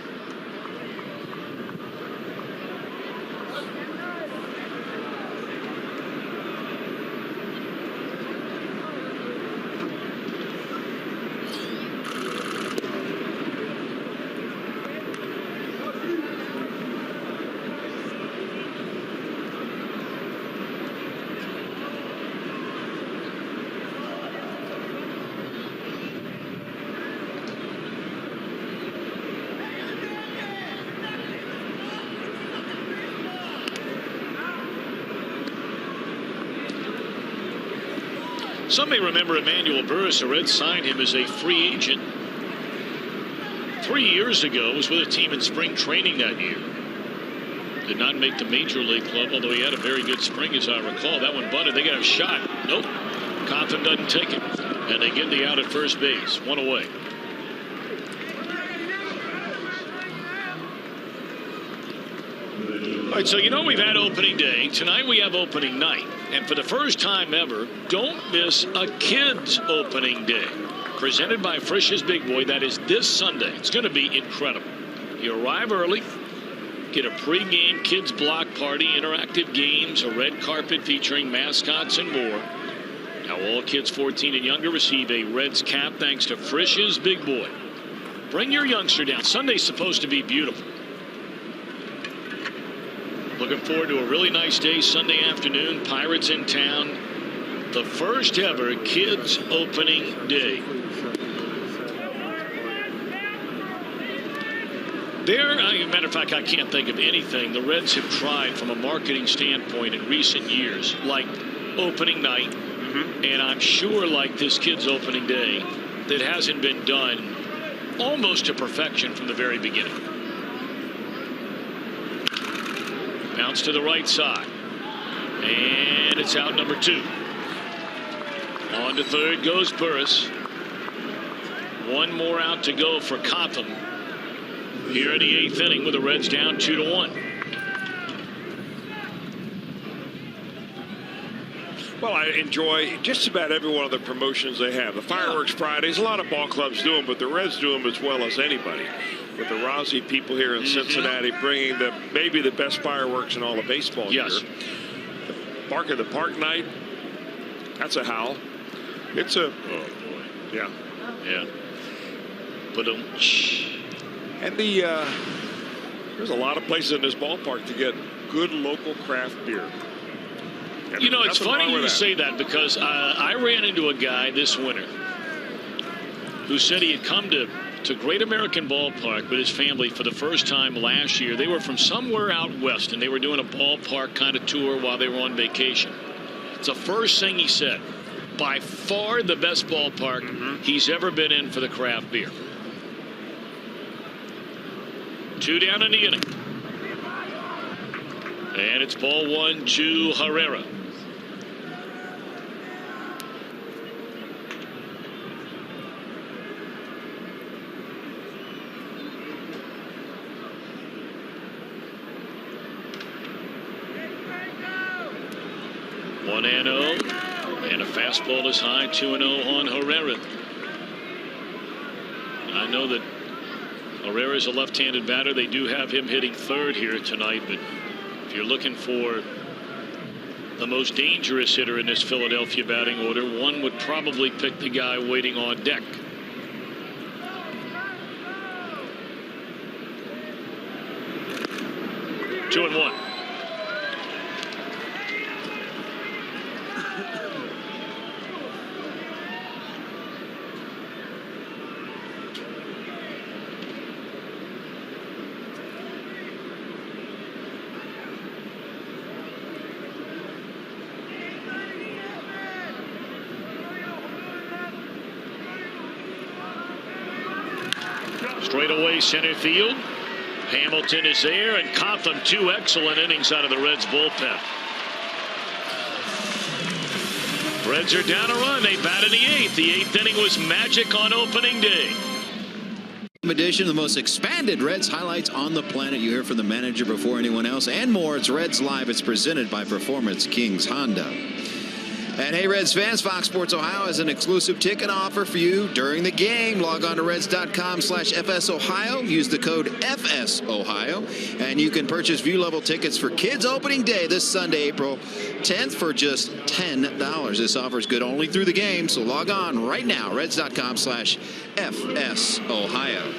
Some may remember Emmanuel Burris. The Reds signed him as a free agent 3 years ago. Was with a team in spring training that year. Did not make the major league club, although he had a very good spring, as I recall. That one bunted. They got a shot. Nope. Cotham doesn't take it. And they get the out at first base. 1 away. All right, so we've had opening day. Tonight we have opening night. And for the first time ever, don't miss a kids opening day. Presented by Frisch's Big Boy. That is this Sunday. It's going to be incredible. You arrive early, get a pregame kids block party, interactive games, a red carpet featuring mascots and more. Now all kids 14 and younger receive a Reds cap thanks to Frisch's Big Boy. Bring your youngster down. Sunday's supposed to be beautiful. Looking forward to a really nice day Sunday afternoon. Pirates in town. The first ever kids opening day. Matter of fact, I can't think of anything the Reds have tried from a marketing standpoint in recent years, like opening night, and I'm sure like this kid's opening day, that hasn't been done almost to perfection from the very beginning. Bounce to the right side, and it's out number 2. On to third goes Burris. One more out to go for Cotham here in the 8th inning with the Reds down 2-1. Well, I enjoy just about every one of the promotions they have. The Fireworks Fridays, a lot of ball clubs do them, but the Reds do them as well as anybody. With the Rousey people here in Cincinnati bringing maybe the best fireworks in all of baseball here. The Bark in the Park night, that's a howl. It's a, yeah. But and there's a lot of places in this ballpark to get good local craft beer. And you know, it's funny you that. say that because I ran into a guy this winter who said he had come to Great American Ballpark with his family for the first time last year. They were from somewhere out west, and they were doing a ballpark kind of tour while they were on vacation. It's the first thing he said. By far the best ballpark he's ever been in for the craft beer. 2 down in the inning. And it's ball 1 to Herrera. One and 0, and a fastball is high. 2-0 on Herrera. I know that Herrera is a left-handed batter. They do have him hitting third here tonight, but if you're looking for the most dangerous hitter in this Philadelphia batting order, one would probably pick the guy waiting on deck. Two and one. Straight away center field. Hamilton is there, and Cotham 2 excellent innings out of the Reds bullpen. Reds are down a run. They bat in the 8th. The 8th inning was magic on opening day. Edition of the most expanded Reds highlights on the planet. You hear from the manager before anyone else and more. It's Reds Live. It's presented by Performance Kings Honda. And hey, Reds fans, Fox Sports Ohio has an exclusive ticket offer for you during the game. Log on to Reds.com/FSOhio. Use the code FSOhio, and you can purchase view-level tickets for Kids Opening Day this Sunday, April 10th, for just $10. This offer is good only through the game, so log on right now, Reds.com/FSOhio.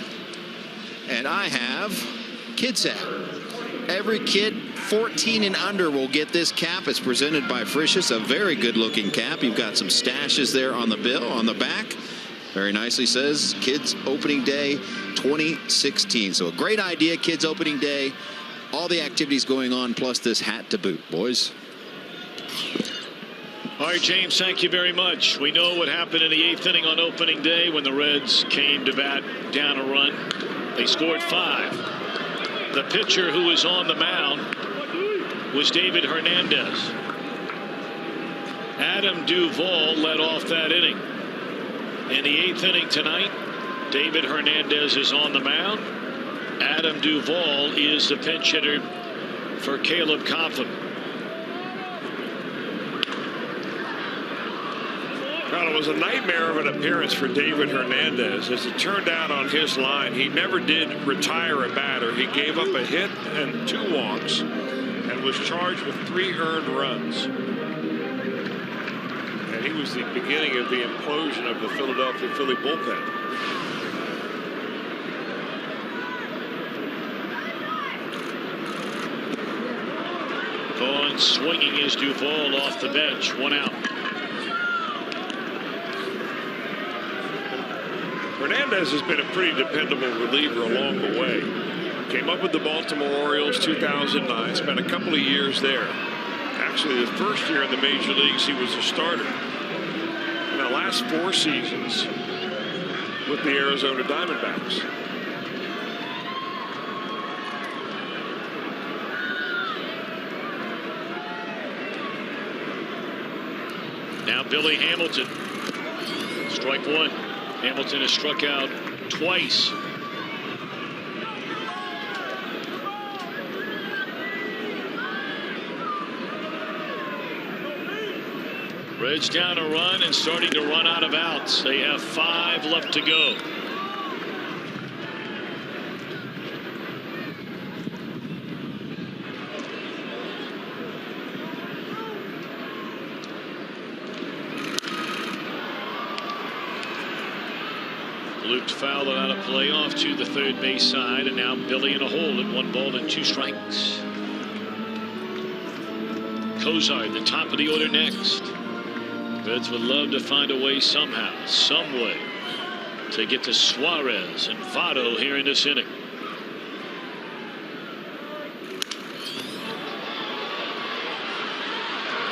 And I have Kids Hat. Every kid 14 and under will get this cap. It's presented by Frisch's, a very good-looking cap. You've got some stashes there on the bill, on the back. Very nicely says Kids Opening Day 2016. So a great idea, Kids Opening Day. All the activities going on, plus this hat to boot, boys. All right, James, thank you very much. We know what happened in the 8th inning on opening day when the Reds came to bat down a run. They scored 5. The pitcher who was on the mound was David Hernandez. Adam Duvall led off that inning. In the 8th inning tonight, David Hernandez is on the mound. Adam Duvall is the pinch hitter for Caleb Cotham. Well, it was a nightmare of an appearance for David Hernandez. As it turned out on his line, he never did retire a batter. He gave up a hit and 2 walks and was charged with 3 earned runs. And he was the beginning of the implosion of the Philadelphia Philly bullpen. Vaughn swinging is Duvall off the bench. 1 out. Hernandez has been a pretty dependable reliever along the way. Came up with the Baltimore Orioles 2009. Spent a couple of years there. Actually, the first year in the major leagues, he was a starter. In the last 4 seasons with the Arizona Diamondbacks. Now Billy Hamilton. Strike one. Hamilton has struck out twice. Reds down a run and starting to run out of outs. They have 5 left to go. Looped foul and out of play off to the third base side, and now Billy in a hole at 1 ball and 2 strikes. Cozart, the top of the order next. Reds would love to find a way somehow, some way, to get to Suarez and Votto here in this inning.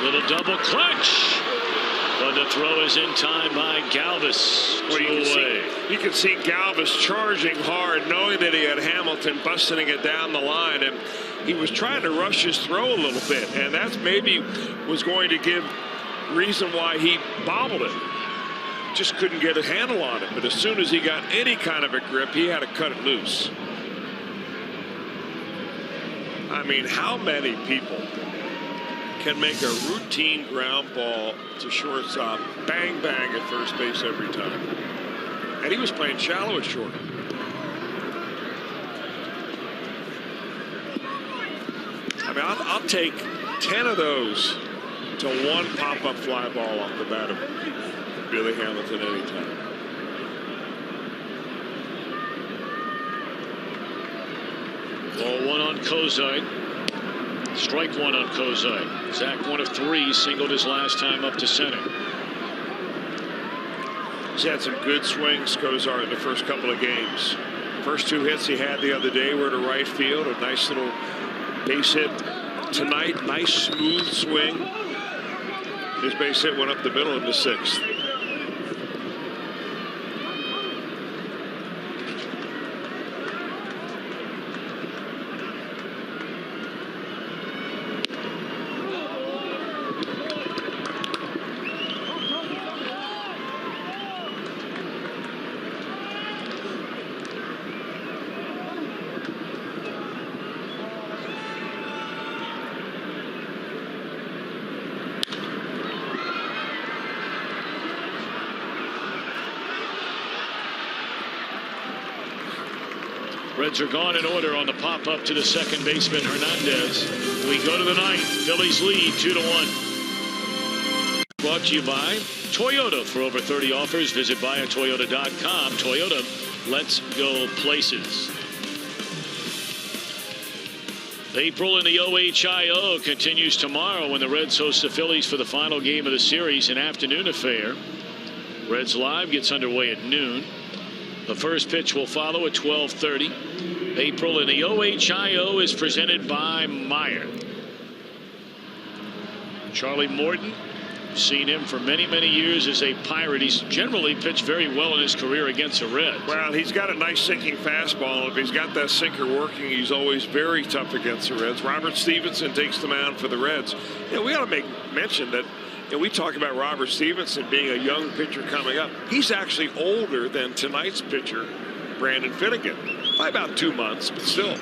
Little double clutch. But the throw is in time by Galvis. Well, you can see Galvis charging hard, knowing that he had Hamilton busting it down the line, and he was trying to rush his throw a little bit, and that's maybe was going to give reason why he bobbled it. Just couldn't get a handle on it, but as soon as he got any kind of a grip, he had to cut it loose. I mean, how many people can make a routine ground ball to shortstop, bang bang at first base every time? And he was playing shallow at short. I mean, I'll take 10 of those to 1 pop-up fly ball off the bat of Billy Hamilton anytime. Ball 1 on Cozart. Strike 1 on Cozart. Zach, 1 of 3, singled his last time up to center. He's had some good swings, Cozart, in the first couple of games. First 2 hits he had the other day were to right field. A nice little base hit tonight. Nice smooth swing. His base hit went up the middle in the 6th. Reds are gone in order on the pop up to the second baseman Hernandez. We go to the 9th. Phillies lead 2-1. Brought to you by Toyota. For over 30 offers, visit buyatoyota.com. Toyota, let's go places. April in the OHIO continues tomorrow when the Reds host the Phillies for the final game of the series, an afternoon affair. Reds Live gets underway at noon. The first pitch will follow at 12:30. April in the OHIO is presented by Meyer. Charlie Morton, seen him for many, many years as a Pirate. He's generally pitched very well in his career against the Reds. Well, he's got a nice sinking fastball. If he's got that sinker working, he's always very tough against the Reds. Robert Stevenson takes the mound for the Reds. Yeah, we got to make mention that we talk about Robert Stevenson being a young pitcher coming up. He's actually older than tonight's pitcher, Brandon Finnegan, by about 2 months, but still,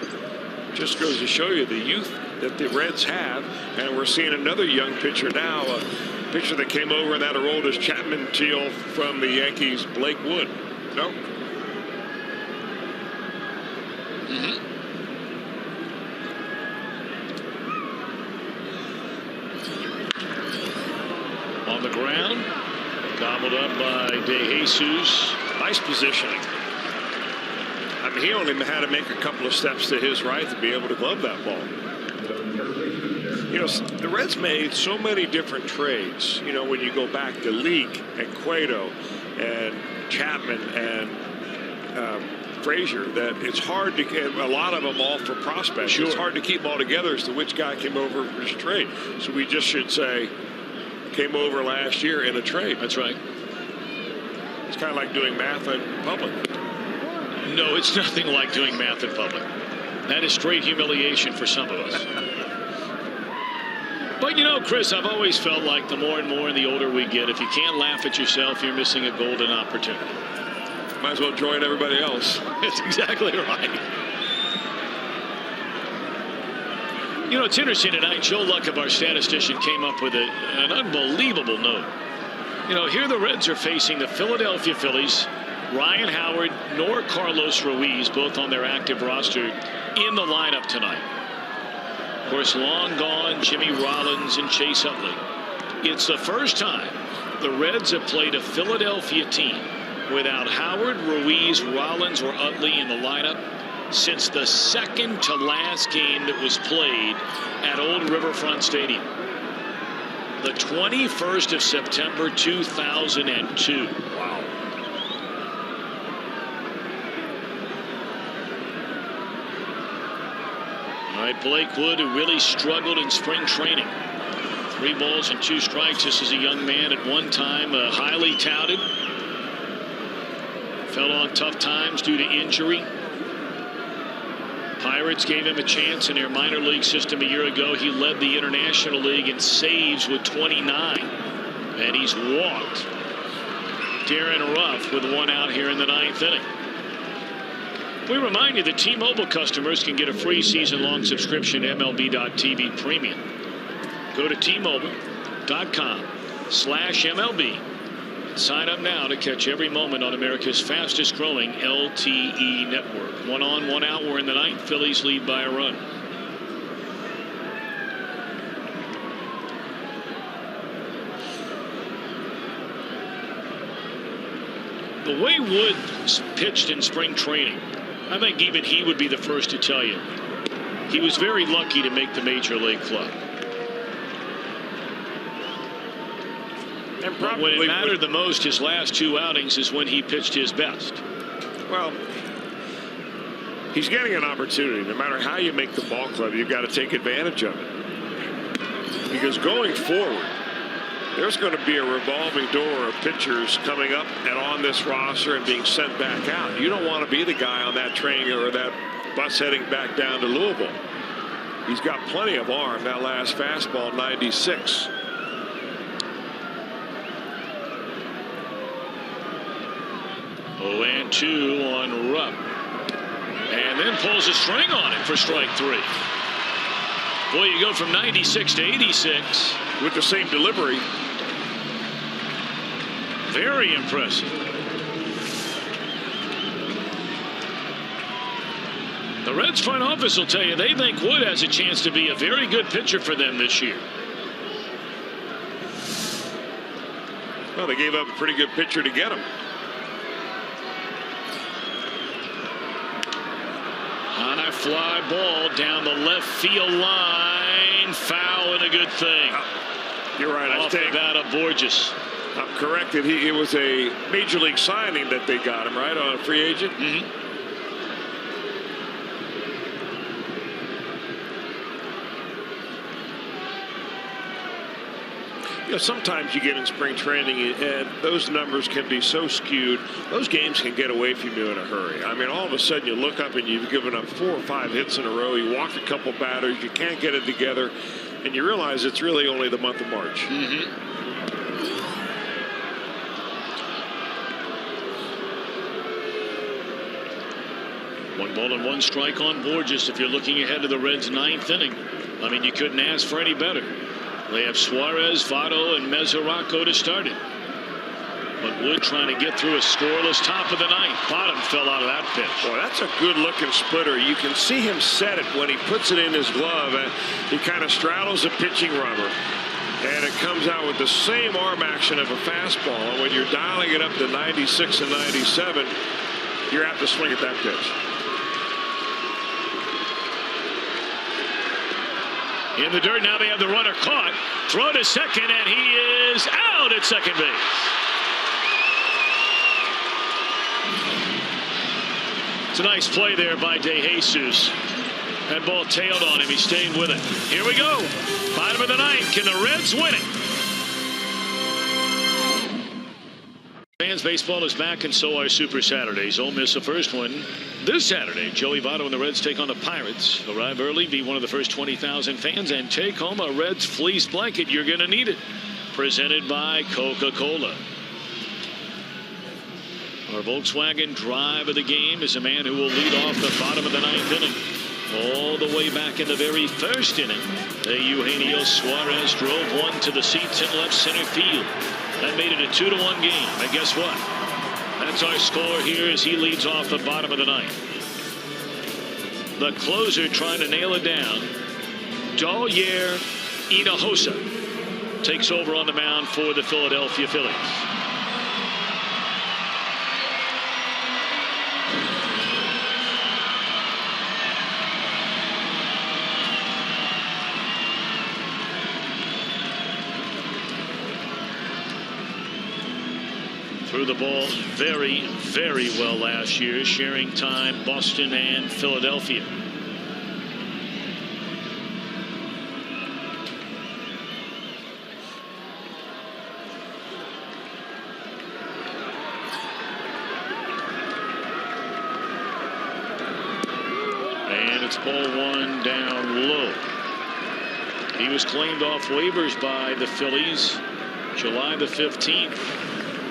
just goes to show you the youth that the Reds have. And we're seeing another young pitcher now, a pitcher that came over in that Aroldis Chapman deal from the Yankees, Blake Wood. No? On the ground, gobbled up by De Jesus. Nice positioning. I mean, he only had to make a couple of steps to his right to be able to glove that ball. You know, the Reds made so many different trades. You know, when you go back to Leake and Cueto and Chapman and Frazier that it's hard to get a lot of them all for prospects. Sure. It's hard to keep them all together as to which guy came over for his trade. So we just should say came over last year in a trade. That's right. It's kind of like doing math in public. No, it's nothing like doing math in public. That is straight humiliation for some of us. But you know, Chris, I've always felt like the more and more and the older we get, if you can't laugh at yourself, you're missing a golden opportunity. Might as well join everybody else. That's exactly right. You know, it's interesting tonight. Joe Luck of our statistician came up with an unbelievable note. You know, here the Reds are facing the Philadelphia Phillies, Ryan Howard nor Carlos Ruiz, both on their active roster, in the lineup tonight. Of course, long gone Jimmy Rollins and Chase Utley. It's the first time the Reds have played a Philadelphia team without Howard, Ruiz, Rollins, or Utley in the lineup since the second to last game that was played at Old Riverfront Stadium. The 21st of September, 2002. Wow. All right, Blake Wood, who really struggled in spring training. 3 balls and 2 strikes. This is a young man at one time highly touted. Fell on tough times due to injury. Pirates gave him a chance in their minor league system a year ago. He led the International League in saves with 29. And he's walked Darren Ruff with 1 out here in the 9th inning. We remind you that T-Mobile customers can get a free season-long subscription to MLB.TV Premium. Go to T-Mobile.com/MLB. Sign up now to catch every moment on America's fastest growing LTE network. 1 on, 1 out. We're in the 9th. Phillies lead by a run. The way Wood pitched in spring training, I think even he would be the first to tell you he was very lucky to make the major league club. And but when it mattered the most, his last 2 outings is when he pitched his best. Well, he's getting an opportunity. No matter how you make the ball club, you've got to take advantage of it. Because going forward, there's going to be a revolving door of pitchers coming up and on this roster and being sent back out. You don't want to be the guy on that train or that bus heading back down to Louisville. He's got plenty of arm. That last fastball, 96. Oh, and 2 on Rupp. And then pulls a string on it for strike 3. Boy, you go from 96 to 86. With the same delivery. Very impressive. The Reds front office will tell you they think Wood has a chance to be a very good pitcher for them this year. Well, they gave up a pretty good pitcher to get him. High fly ball down the left field line. Foul and a good thing. You're right. Off the bat of Borges. I'm corrected. It was a major league signing that they got him, right, on a free agent? Mm-hmm. You know, sometimes you get in spring training and those numbers can be so skewed. Those games can get away from you in a hurry. I mean, all of a sudden you look up and you've given up 4 or 5 hits in a row. You walk a couple batters. You can't get it together. And you realize it's really only the month of March. Mm-hmm. 1 ball and 1 strike on Borges if you're looking ahead to the Reds' 9th inning. I mean, you couldn't ask for any better. They have Suarez, Votto, and Mesoraco to start it. But Wood trying to get through a scoreless top of the 9th. Bottom fell out of that pitch. Boy, that's a good-looking splitter. You can see him set it when he puts it in his glove, and he kind of straddles the pitching rubber. And it comes out with the same arm action of a fastball. And when you're dialing it up to 96 and 97, you're apt to swing at that pitch. In the dirt, now they have the runner caught. Throw to second, and he is out at second base. It's a nice play there by De Jesus. That ball tailed on him. He stayed with it. Here we go. Bottom of the ninth. Can the Reds win it? Fans baseball is back, and so are Super Saturdays. Ole Miss the first one this Saturday. Joey Votto and the Reds take on the Pirates. Arrive early, be one of the first 20,000 fans, and take home a Reds fleece blanket. You're going to need it. Presented by Coca-Cola. Our Volkswagen drive of the game is a man who will lead off the bottom of the ninth inning. All the way back in the very first inning, Eugenio Suarez drove one to the seats in left center field. That made it a 2-1 game. And guess what? That's our score here as he leads off the bottom of the ninth. The closer trying to nail it down. Dalyer Hinojosa takes over on the mound for the Philadelphia Phillies. Threw the ball very, very well last year, sharing time Boston and Philadelphia. And it's ball one down low. He was claimed off waivers by the Phillies July the 15th.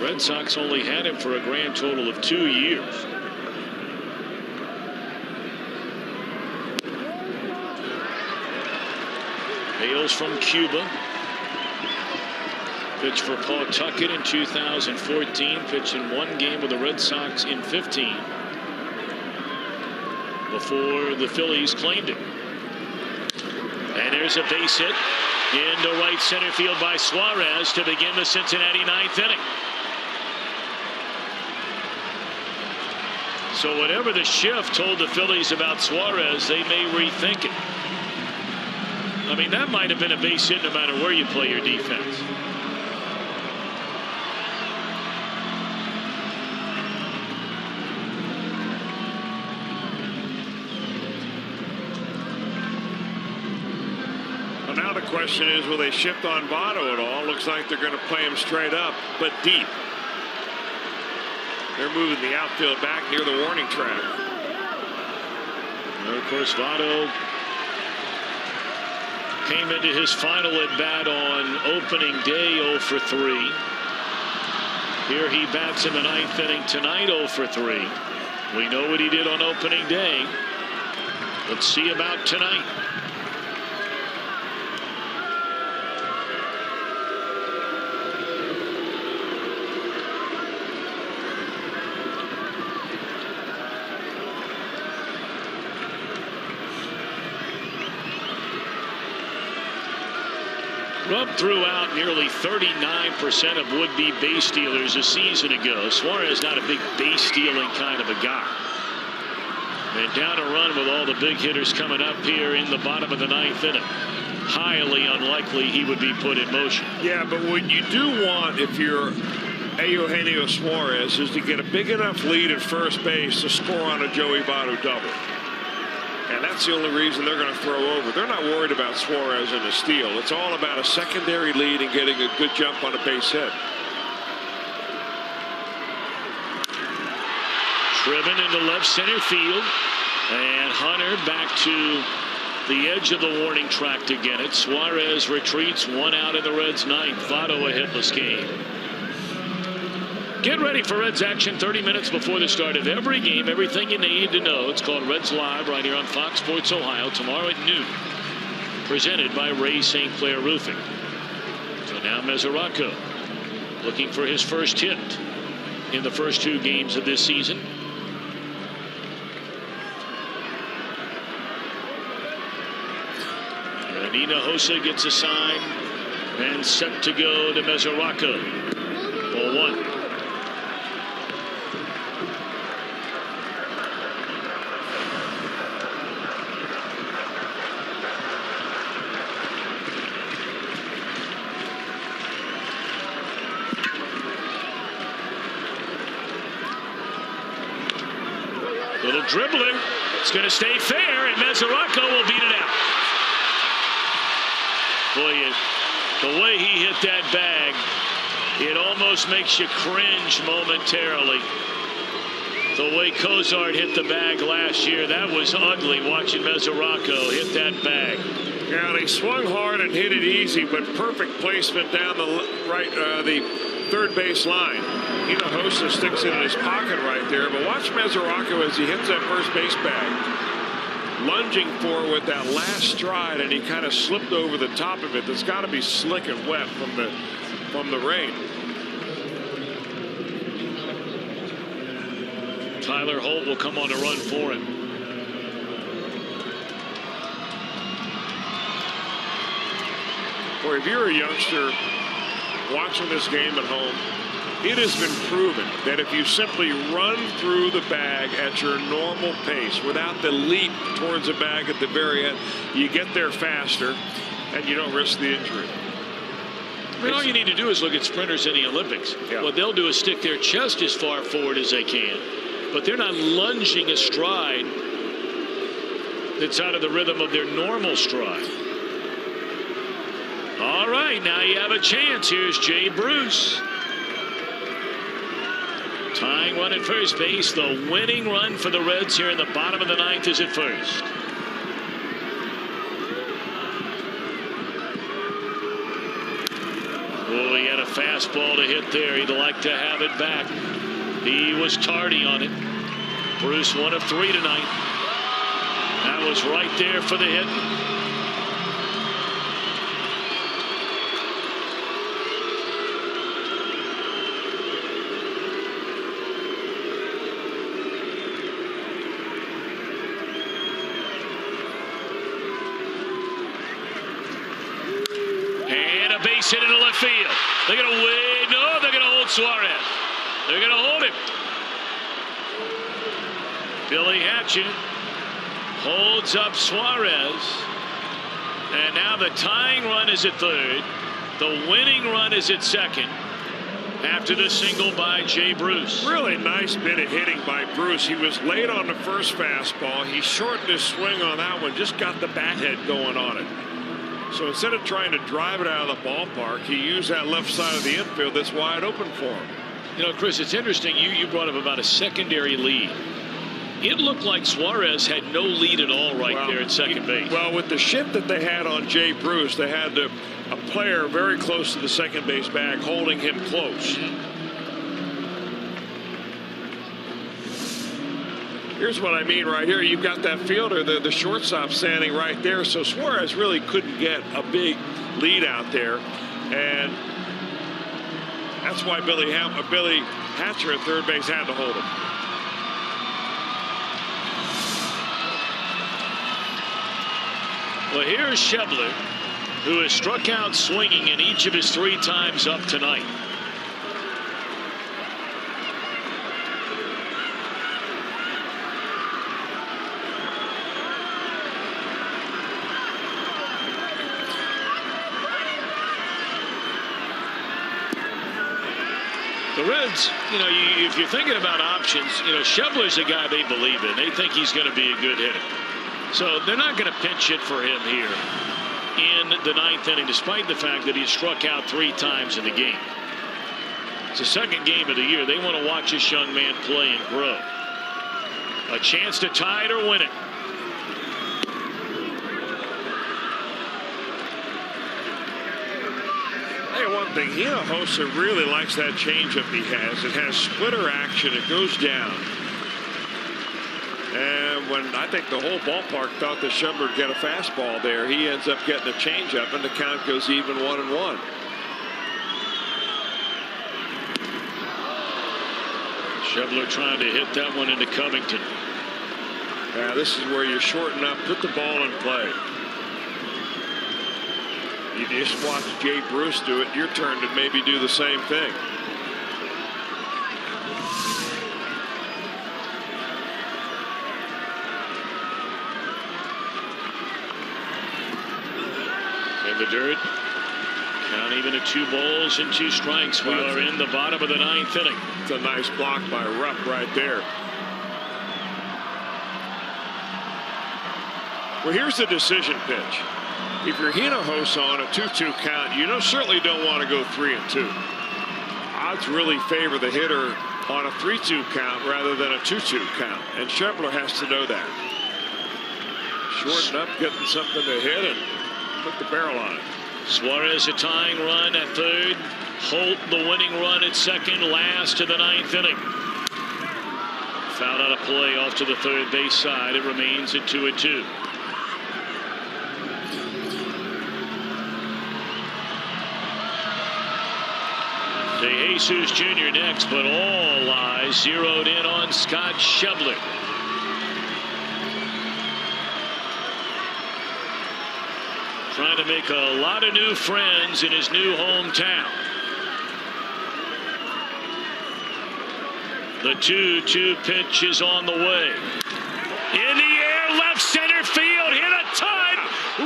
Red Sox only had him for a grand total of 2 years. Hails from Cuba. Pitched for Pawtucket in 2014. Pitched in one game with the Red Sox in 15. Before the Phillies claimed him. And there's a base hit into right center field by Suarez to begin the Cincinnati ninth inning. So whatever the shift told the Phillies about Suarez, they may rethink it. I mean, that might have been a base hit no matter where you play your defense. Well, now the question is, will they shift on Votto at all? Looks like they're going to play him straight up, but deep. They're moving the outfield back near the warning track. And of course, Votto came into his final at bat on opening day 0 for 3. Here he bats in the ninth inning tonight 0 for 3. We know what he did on opening day. Let's see about tonight. Rub threw out nearly 39% of would-be base stealers a season ago. Suarez not a big base stealing kind of a guy. And down a run with all the big hitters coming up here in the bottom of the ninth inning. Highly unlikely he would be put in motion. Yeah, but what you do want if you're Eugenio Suarez is to get a big enough lead at first base to score on a Joey Votto double. And that's the only reason they're going to throw over. They're not worried about Suarez and a steal. It's all about a secondary lead and getting a good jump on a base hit. Driven into left center field. And Hunter back to the edge of the warning track to get it. Suarez retreats, 1 out in the Reds' ninth. Votto a hitless game. Get ready for Reds action 30 minutes before the start of every game. Everything you need to know. It's called Reds Live right here on Fox Sports Ohio tomorrow at noon. Presented by Ray St. Clair Roofing. So now Mesoraco looking for his first hit in the first 2 games of this season. And Hinojosa gets a sign and set to go to Mesoraco. Ball 1. Little dribbler. It's going to stay fair, and Mesoraco will beat it out. Boy, the way he hit that bag, it almost makes you cringe momentarily. The way Cozart hit the bag last year, that was ugly watching Mesoraco hit that bag. Yeah, and he swung hard and hit it easy, but perfect placement down the the third base line. Hinojosa sticks it in his pocket right there, but watch Mesoraco as he hits that first base bag. Lunging for with that last stride, and he kind of slipped over the top of it. That's got to be slick and wet from the rain. Tyler Holt will come on to run for him. Boy, if you're a youngster watching this game at home, it has been proven that if you simply run through the bag at your normal pace without the leap towards the bag at the very end, you get there faster and you don't risk the injury. I mean, all you need to do is look at sprinters in the Olympics. Yeah. What they'll do is stick their chest as far forward as they can, but they're not lunging a stride that's out of the rhythm of their normal stride. All right, now you have a chance. Here's Jay Bruce. Tying run at first base. The winning run for the Reds here in the bottom of the ninth is at first. Oh, he had a fastball to hit there. He'd like to have it back. He was tardy on it. Bruce 1 of 3 tonight. That was right there for the hit. And a base hit into left field. They're going to wait. No, they're going to hold Suarez. They're going to hold him. Billy Hatchet holds up Suarez. And now the tying run is at third. The winning run is at second after the single by Jay Bruce. Really nice bit of hitting by Bruce. He was late on the first fastball. He shortened his swing on that one, just got the bat head going on it. So instead of trying to drive it out of the ballpark, he used that left side of the infield that's wide open for him. You know, Chris, it's interesting. You brought up about a secondary lead. It looked like Suarez had no lead at all there at second base. Well, with the shift that they had on Jay Bruce, they had a player very close to the second base bag holding him close. Here's what I mean right here. You've got that fielder, the shortstop standing right there. So Suarez really couldn't get a big lead out there. And that's why Billy Hatcher at third base had to hold him. Well, here's Schebler, who has struck out swinging in each of his 3 times up tonight. The Reds, if you're thinking about options, Schebler's a guy they believe in. They think he's going to be a good hitter. So they're not going to pinch hit for him here in the 9th inning, despite the fact that he struck out 3 times in the game. It's the second game of the year. They want to watch this young man play and grow. A chance to tie it or win it. One thing, Hinojosa really likes that changeup he has. It has splitter action. It goes down. And when I think the whole ballpark thought that Schebler would get a fastball there, he ends up getting a changeup, and the count goes even 1-1. Schebler trying to hit that one into Covington. Yeah, this is where you shorten up, put the ball in play. You just watch Jay Bruce do it. Your turn to maybe do the same thing. In the dirt. Count even at 2 balls and 2 strikes. We are in the bottom of the 9th inning. It's a nice block by Rupp right there. Well, here's the decision pitch. If you're Hinojosa on a 2-2 count, you certainly don't want to go 3-2. Odds really favor the hitter on a 3-2 count rather than a 2-2 count, and Schebler has to know that. Shorten up, getting something to hit, and put the barrel on it. Suarez a tying run at third. Holt the winning run at second. Last to the ninth inning. Fouled out a play off to the third base side. It remains at 2-2. De Jesus Jr. next, but all eyes zeroed in on Scott Schebler. Trying to make a lot of new friends in his new hometown. The 2-2 pitch is on the way. In the air, left center field, hit a ton.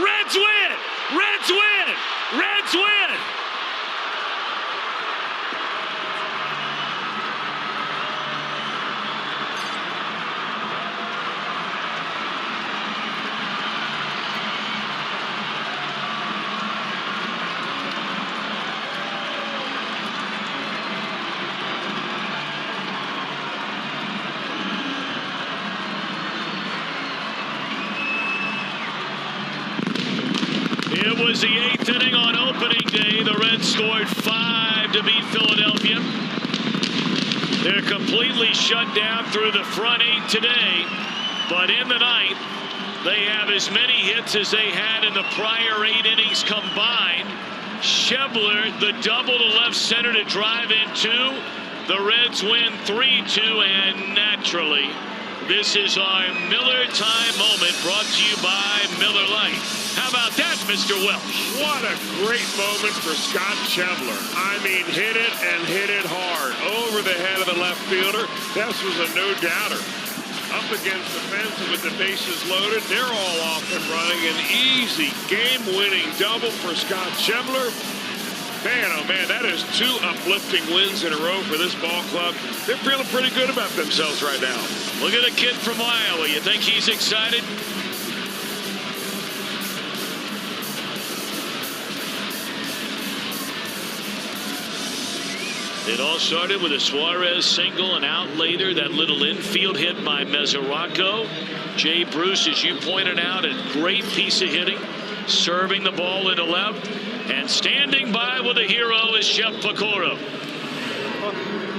Reds win! Reds win! Reds win! It was the 8th inning on opening day. The Reds scored 5 to beat Philadelphia. They're completely shut down through the front 8 today. But in the 9th, they have as many hits as they had in the prior 8 innings combined. Schebler, the double to left center to drive in 2. The Reds win 3-2, and naturally, this is our Miller time moment brought to you by Miller Lite. How about that, Mr. Welch? What a great moment for Scott Schebler. I mean, hit it and hit it hard. Over the head of the left fielder. This was a no-doubter. Up against the fence with the bases loaded. They're all off and running. An easy game-winning double for Scott Schebler. Man, oh man, that is 2 uplifting wins in a row for this ball club. They're feeling pretty good about themselves right now. Look at a kid from Iowa. You think he's excited? It all started with a Suarez single, and out later that little infield hit by Mesoraco. Jay Bruce, as you pointed out, a great piece of hitting, serving the ball into left, and standing by with a hero is Shep Pecoro.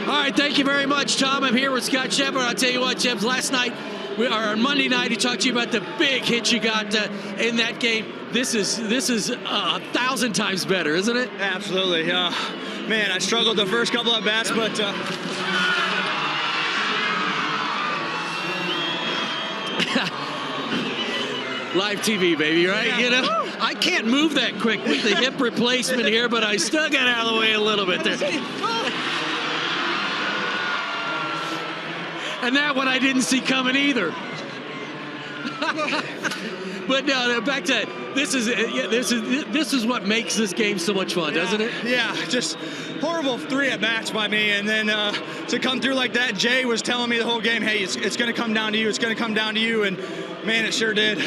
All right, thank you very much, Tom. I'm here with Scott Schebler. I'll tell you what, Jebs, last night, on Monday night, he talked to you about the big hit you got in that game. This is 1,000 times better, isn't it? Absolutely. Man, I struggled the first couple of bats, but live TV, baby, right? Yeah. You know, I can't move that quick with the hip replacement here, but I still got out of the way a little bit there. And that one I didn't see coming either. But no, back to this is what makes this game so much fun, doesn't it? Yeah, just horrible 3 at-bats by me, and then to come through like that. Jay was telling me the whole game, hey, it's going to come down to you. It's going to come down to you, and man, it sure did.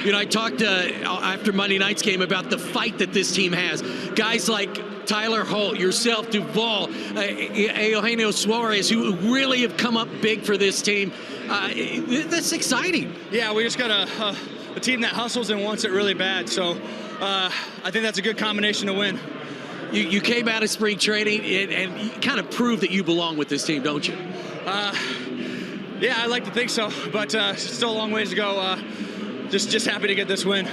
You know, I talked after Monday night's game about the fight that this team has. Guys like Tyler Holt, yourself, Duvall, Eugenio Suarez, who really have come up big for this team. That's exciting. Yeah, we just got a team that hustles and wants it really bad. So I think that's a good combination to win. You came out of spring training and you kind of proved that you belong with this team, don't you? Yeah, I like to think so, but still a long ways to go. Just happy to get this win.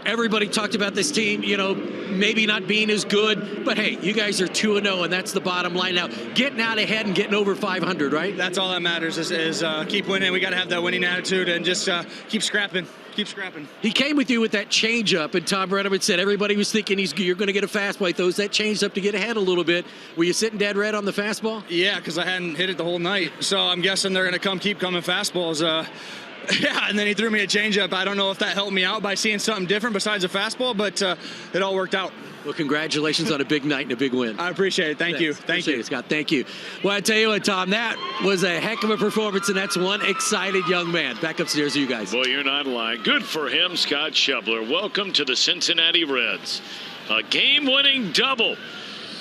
Everybody talked about this team, you know, maybe not being as good, but hey, you guys are 2-0, and that's the bottom line now. Getting out ahead and getting over 500, right? That's all that matters is keep winning. We got to have that winning attitude and just keep scrapping. Keep scrapping. He came with you with that changeup, and Tom Brenneman said everybody was thinking you're going to get a fastball. He throws that changeup to get ahead a little bit. Were you sitting dead red on the fastball? Yeah, because I hadn't hit it the whole night. So I'm guessing they're going to keep coming fastballs. Yeah, and then he threw me a changeup. I don't know if that helped me out by seeing something different besides a fastball, but it all worked out. Well, congratulations on a big night and a big win. I appreciate it. Thank you. Thank you, Scott. Thank you. Well, I tell you what, Tom, that was a heck of a performance, and that's one excited young man. Back upstairs to you guys. Boy, you're not lying. Good for him, Scott Schebler. Welcome to the Cincinnati Reds. A game-winning double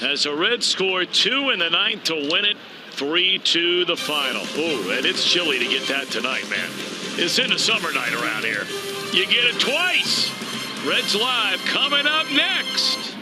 as the Reds score 2 in the ninth to win it 3-2 the final. Oh, and it's chilly to get that tonight, man. It's in the summer night around here. You get it twice. Reds Live coming up next.